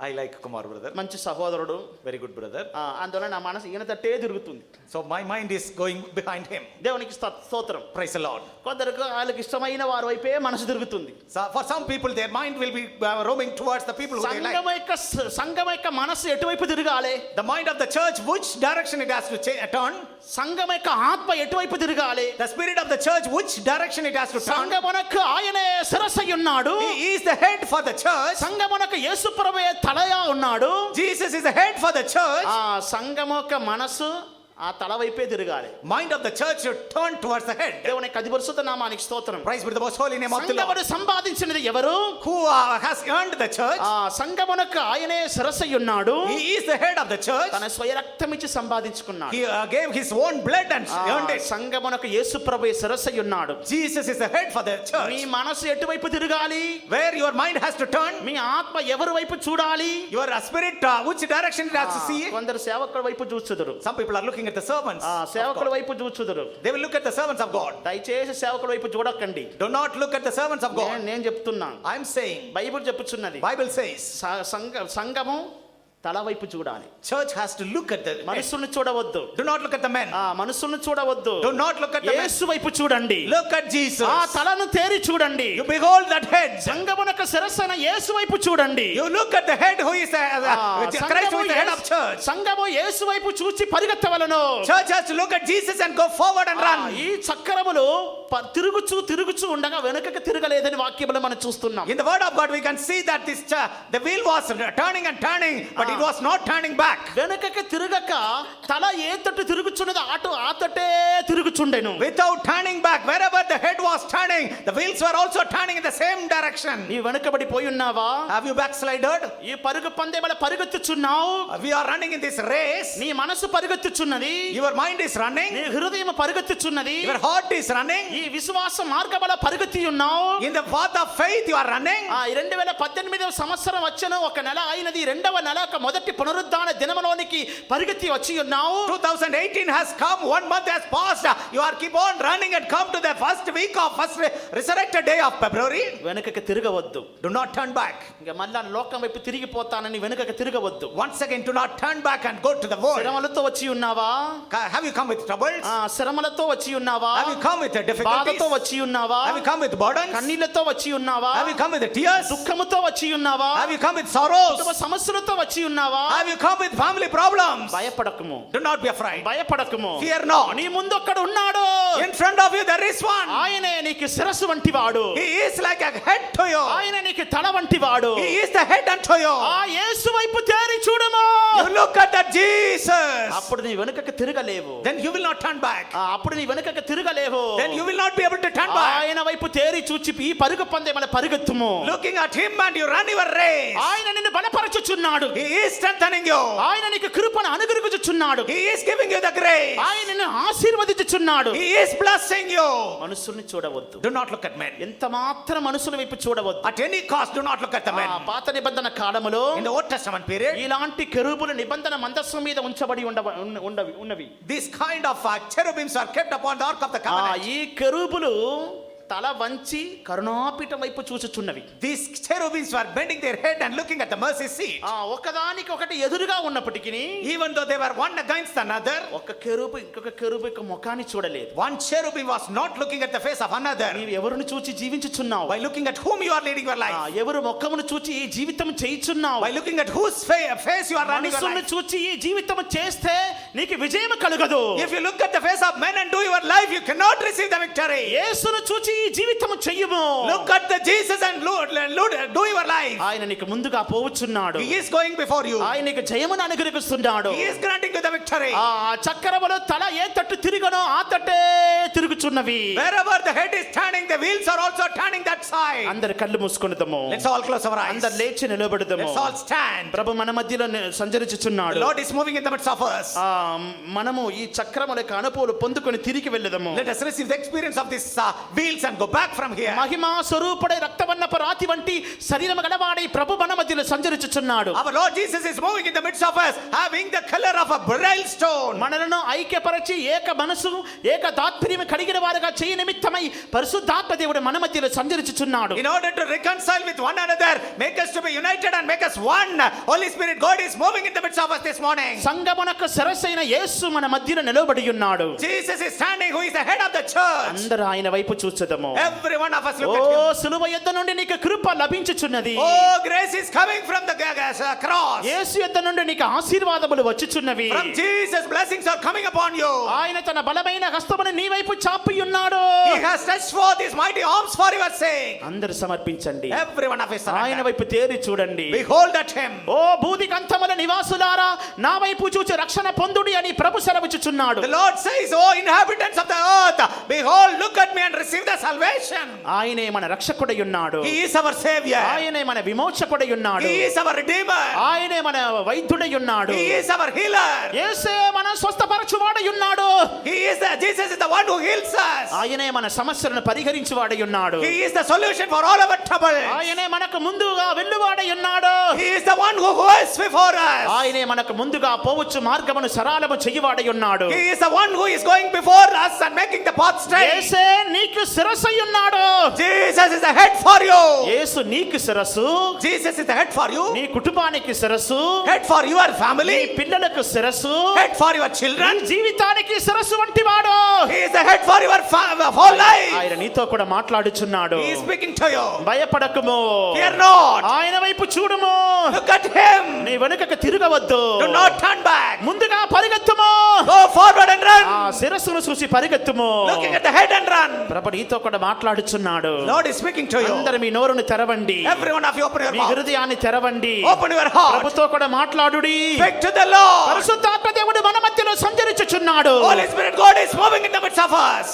I like Kumar brother. మంచి సహోదరుడు. Very good brother. అందువల్ల నా మనసు ఈయన తట్టే తిరుగుతుంది. So my mind is going behind him. దేవునికి స్తోత్రం. Praise the Lord. కొందరికి వాళ్ళకి ఇష్టమైన వారి వైపే మనసు తిరుగుతుంది. So for some people their mind will be roaming towards the people who they like. సంఘం యొక్క మనసు ఎటువైపు తిరగాలి? The mind of the church, which direction it has to turn? సంఘం యొక్క ఆత్మ ఎటువైపు తిరగాలి? The spirit of the church, which direction it has to turn? సంఘమునకు ఆయనే శిరస్సు అయి ఉన్నాడు. He is the head for the church. సంఘమునకు యేసు ప్రభువే తలయా ఉన్నాడు. Jesus is the head for the church. సంఘము యొక్క మనసు ఆ తల వైపే తిరగాలి. Mind of the church should turn towards the head. దేవుని యొక్క అతి పరిశుద్ధ నామానికి స్తోత్రం. Praise be to the most holy name of the Lord. సంఘమును సంపాదించినది ఎవరు? Who has earned the church? ఆ సంఘమునకు ఆయనే శిరస్సై ఉన్నాడు. He is the head of the church. తన స్వయ రక్తం ఇచ్చి సంపాదించుకున్నాడు. He gave his own blood and earned it. సంఘమునకు యేసు ప్రభువే శిరస్సై ఉన్నాడు. Jesus is the head for the me church. మనసు ఎటువైపు తిరగాలి? Where your mind has to turn, మీ ఆత్మ ఎవరి వైపు చూడాలి? your spirit, which direction it has to see. కొందరు సేవకుల వైపు చూచుదురు. Some people are looking at the servants. of సేవకుల God. వైపు చూచుదురు. They will look at the servants of God. దయచేసి సేవకుల వైపు చూడకండి. Do not look at the servants of God. నేను చెప్తున్నా, I'm saying, బైబిల్ చెప్పుచున్నది, Bible says, సంఘము తల వైపు చూడాలి. church has to look at the head. మనసును చూడవద్దు. Do not look at the men. మనసును చూడవద్దు. Do not look at the men. యేసు వైపు చూడండి. Look at Jesus. ఆ తలను తేరి చూడండి. You behold that head. సంఘమునకు శిరస్సైన యేసు వైపు చూడండి. You look at the head who is Christ, who is the head of church. సంఘము యేసు వైపు చూచి పరిగెత్తవలెను. Church has to look at Jesus and go forward and run. ఈ చక్రములు తిరుగుచూ ఉండగా వెనుకకు తిరగలేదని వాక్యములో మనం చూస్తున్నాం. In the word of God we can see that the wheel was turning and turning, but it was not turning back. వెనుకకు తిరగక తల ఏ తట్టు తిరుగుచున్నదో ఆ తట్టే తిరుగుచుండెను. Without turning back, wherever the head was turning, the wheels were also turning in the same direction. నీ వెనుకబడిపోయి ఉన్నావా? Have you backslided? ఈ పరుగు పందెముల పరిగెత్తుచున్నావు. We are running in this race. నీ మనసు పరిగెత్తుచున్నది. Your mind is running. నీ హృదయం పరిగెత్తుచున్నది. Your heart is running. ఈ విశ్వాస మార్గములో పరిగెత్తి ఉన్నావు. In the path of faith you are running. 2018వ సంవత్సరం వచ్చను, ఒక నెల అయినది. రెండవ నెల మొదటి పునరుద్ధాన దినములోనికి పరిగెత్తి వచ్చి ఉన్నావు. 2018 has come, 1 month has passed. You are keep on running and come to the first week of first resurrected day of February. వెనుకకు తిరగవద్దు. Do not turn back. ఇంకా మళ్ళా లోకం వైపు తిరిగిపోతానని వెనుకకు తిరగవద్దు. Once again, do not turn back and go to the world. శ్రమలతో వచ్చి ఉన్నావా? Have you come with troubles? శ్రమలతో వచ్చి ఉన్నావా? Have you come with the difficulties? బాధతో వచ్చి ఉన్నావా? Have you come with burdens? కన్నీళ్లతో వచ్చి ఉన్నావా? Have you come with the tears? దుఃఖముతో వచ్చి ఉన్నావా? Have you come with sorrows? కుటుంబ సమస్యలతో వచ్చి ఉన్నావా? Have you come with family problems? భయపడకము. Do not be afraid. భయపడకము. Fear not. నీ ముందు ఒక్కడు ఉన్నాడు. In front of you there is one. ఆయనే నీకు శిరస్సు వంటి వాడు. He is like a head to you. ఆయన నీకు తల వంటి వాడు. He is the head unto you. ఆ యేసు వైపు తేరి చూడము. You look at that Jesus. అప్పుడు నీ వెనుకకు తిరగలేవు. Then you will not turn back. అప్పుడు నీ వెనుకకు తిరగలేవు. Then you will not be able to turn back. ఆయన వైపు తేరి చూచి ఈ పరుగు పందెముల పరిగెత్తుము. Looking at him and you run your race. ఆయన నిన్ను బలపరచుచున్నాడు. He is strengthening you. ఆయన నీకు కృపను అనుగ్రహించుచున్నాడు. He is giving you the grace. ఆయన నిన్ను ఆశీర్వదించుచున్నాడు. He is blessing you. మనుషుల్ని చూడవద్దు. Do not look at men. ఎంత మాత్రం మనుషుల వైపు చూడవద్దు. At any cost, do not look at the men. పాత నిబంధన కాలములో In the Old Testament period, ఇలాంటి కెరూబులు నిబంధన మందస్సు మీద ఉంచబడి ఉన్నవి. this kind of cherubims are kept upon the ark of the covenant. ఈ కెరూబులు తల వంచి కరుణాపీఠం వైపు చూచుచున్నవి. These cherubims were bending their head and looking at the mercy seat. ఒకదానికి ఒకటి ఎదురుగా ఉన్నప్పటికీ Even though they were one against another, ఒక కెరూబు ఇంకొక కెరూబు యొక్క ముఖాన్ని చూడలేదు. one cherubim was not looking at the face of another. నీవు ఎవరిని చూచి జీవించుచున్నావు? By looking at whom you are leading your life. ఎవరు ముఖమును చూచి ఈ జీవితం చేయుచున్నావు? By looking at whose face you are running your మనుషుల్ని life. చూచి ఈ జీవితం చేస్తే నీకు విజయం కలుగదు. If you look at the face of men and do your life, you cannot receive the victory. యేసును చూచి ఈ జీవితం చెయ్యము. Look at the Jesus and do your life. ఆయన నీకు ముందుగా పోవచ్చున్నాడు. He is going before you. ఆయన నీకు జయమును అనుగ్రహిస్తున్నాడు. He is granting you the victory. చక్రములో తల ఏ తట్టు తిరిగనో ఆ తట్టే తిరుగుచున్నవి. Wherever the head is turning, the wheels are also turning that side. అందరు కళ్ళు మూసుకొనిదము. Let's all close our eyes. అందరు లేచి నిలబడదము. Let's all stand. ప్రభు మన మధ్యలో సంచరించుచున్నాడు. The Lord is moving in the midst of us. మనము ఈ చక్రముల యొక్క అనుభూతులు పొందుకొని తిరిగి వెళ్ళదము. Let us receive the experience of this wheels and go back from here. మహిమా స్వరూపుడై రక్తవర్ణపు రాతి వంటి శరీరము గలవాడై ప్రభు మన మధ్యలో సంచరించుచున్నాడు. Our Lord Jesus is moving in the midst of us, having the color of a beryl stone. మనలను ఐక్యపరచి ఏక మనసు ఏక తాత్పర్యము కలిగిన వారుగా చేయ నిమిత్తమై పరిశుద్ధాత్మ దేవుడు మన మధ్యలో సంచరించుచున్నాడు. In order to reconcile with one another, make us to be united and make us one. Holy Spirit, God is moving in the midst of us this morning. సంగమునకు శిరస్సైన యేసు మన మధ్యలో నిలబడి ఉన్నాడు. Jesus is standing, who is the head of the church. అందరూ ఆయన వైపు చూచెదము. Every one of us look at him. సిలువ యొద్ద నుండి నీకు కృప లభించుచున్నది. Oh, grace is coming from the cross. యేసు యొద్ద నుండి నీకు ఆశీర్వాదములు వచ్చుచున్నవి. From Jesus, blessings are coming upon you. ఆయన తన బలమైన హస్తమును నీ వైపు చాపి ఉన్నాడు. He has stretched forth his mighty arms for your sake. అందరూ సమర్పించండి. Every one of us ఆయన surrender. వైపు తేరి చూడండి. Behold at him. ఓ భూదిగంతముల నివాసులారా నా వైపు చూచి రక్షణ పొందుడి అని ప్రభు సెలవిచ్చుచున్నాడు. The Lord says, "O inhabitants of the earth, behold, look at me and receive the salvation." ఆయనే మన రక్షకుడై ఉన్నాడు. He is our savior. ఆయనే మన విమోచకుడై ఉన్నాడు. He is our redeemer. ఆయనే మన వైద్యుడై ఉన్నాడు. He is our healer. యేసే మన స్వస్థపరచువాడై ఉన్నాడు. Jesus is the one who heals us. ఆయనే మన సమస్యలను పరిహరించువాడై ఉన్నాడు. He is the solution for all our troubles. ఆయనే మనకు ముందుగా వెళ్ళువాడై ఉన్నాడు. He is the one who goes before us. ఆయనే మనకు ముందుగా పోవచ్చు మార్గమును సరళము చెయ్యవాడై ఉన్నాడు. He is the one who is going before us and making the path straight. యేసే నీకు శిరస్సై ఉన్నాడు. Jesus is the head for you. యేసు నీకు శిరస్సు. Jesus is the head for you. నీ కుటుంబానికి శిరస్సు. Head for your నీ family. పిల్లలకు శిరస్సు. Head for your నీ children. జీవితానికి శిరస్సు వంటివాడు. He is the head for your whole life. ఆయన నీతో కూడా మాట్లాడుచున్నాడు. He is speaking to you. భయపడకుము. Fear not. ఆయన వైపు చూడుము. Look at him. నీ వెనుకకు తిరగవద్దు. Do not turn back. ముందుగా పరిగెత్తుము. Go forward and run. ఆ శిరస్సును చూసి పరిగెత్తుము. Looking at the head and run. ప్రభు నీతో కూడా మాట్లాడుచున్నాడు. Lord is speaking to you. అందరూ మీ నోరును తెరవండి. Every one of you open your me mouth. హృదయాన్ని తెరవండి. Open your heart. ప్రభుతో కూడా మాట్లాడుడి. Speak to the Lord. పరిశుద్ధాత్మ దేవుడు మన మధ్యలో సంచరించుచున్నాడు. Holy Spirit, God is moving in the midst of us.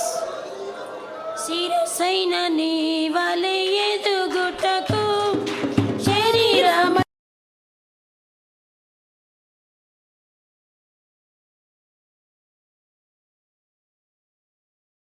శిరసైన నీ వలె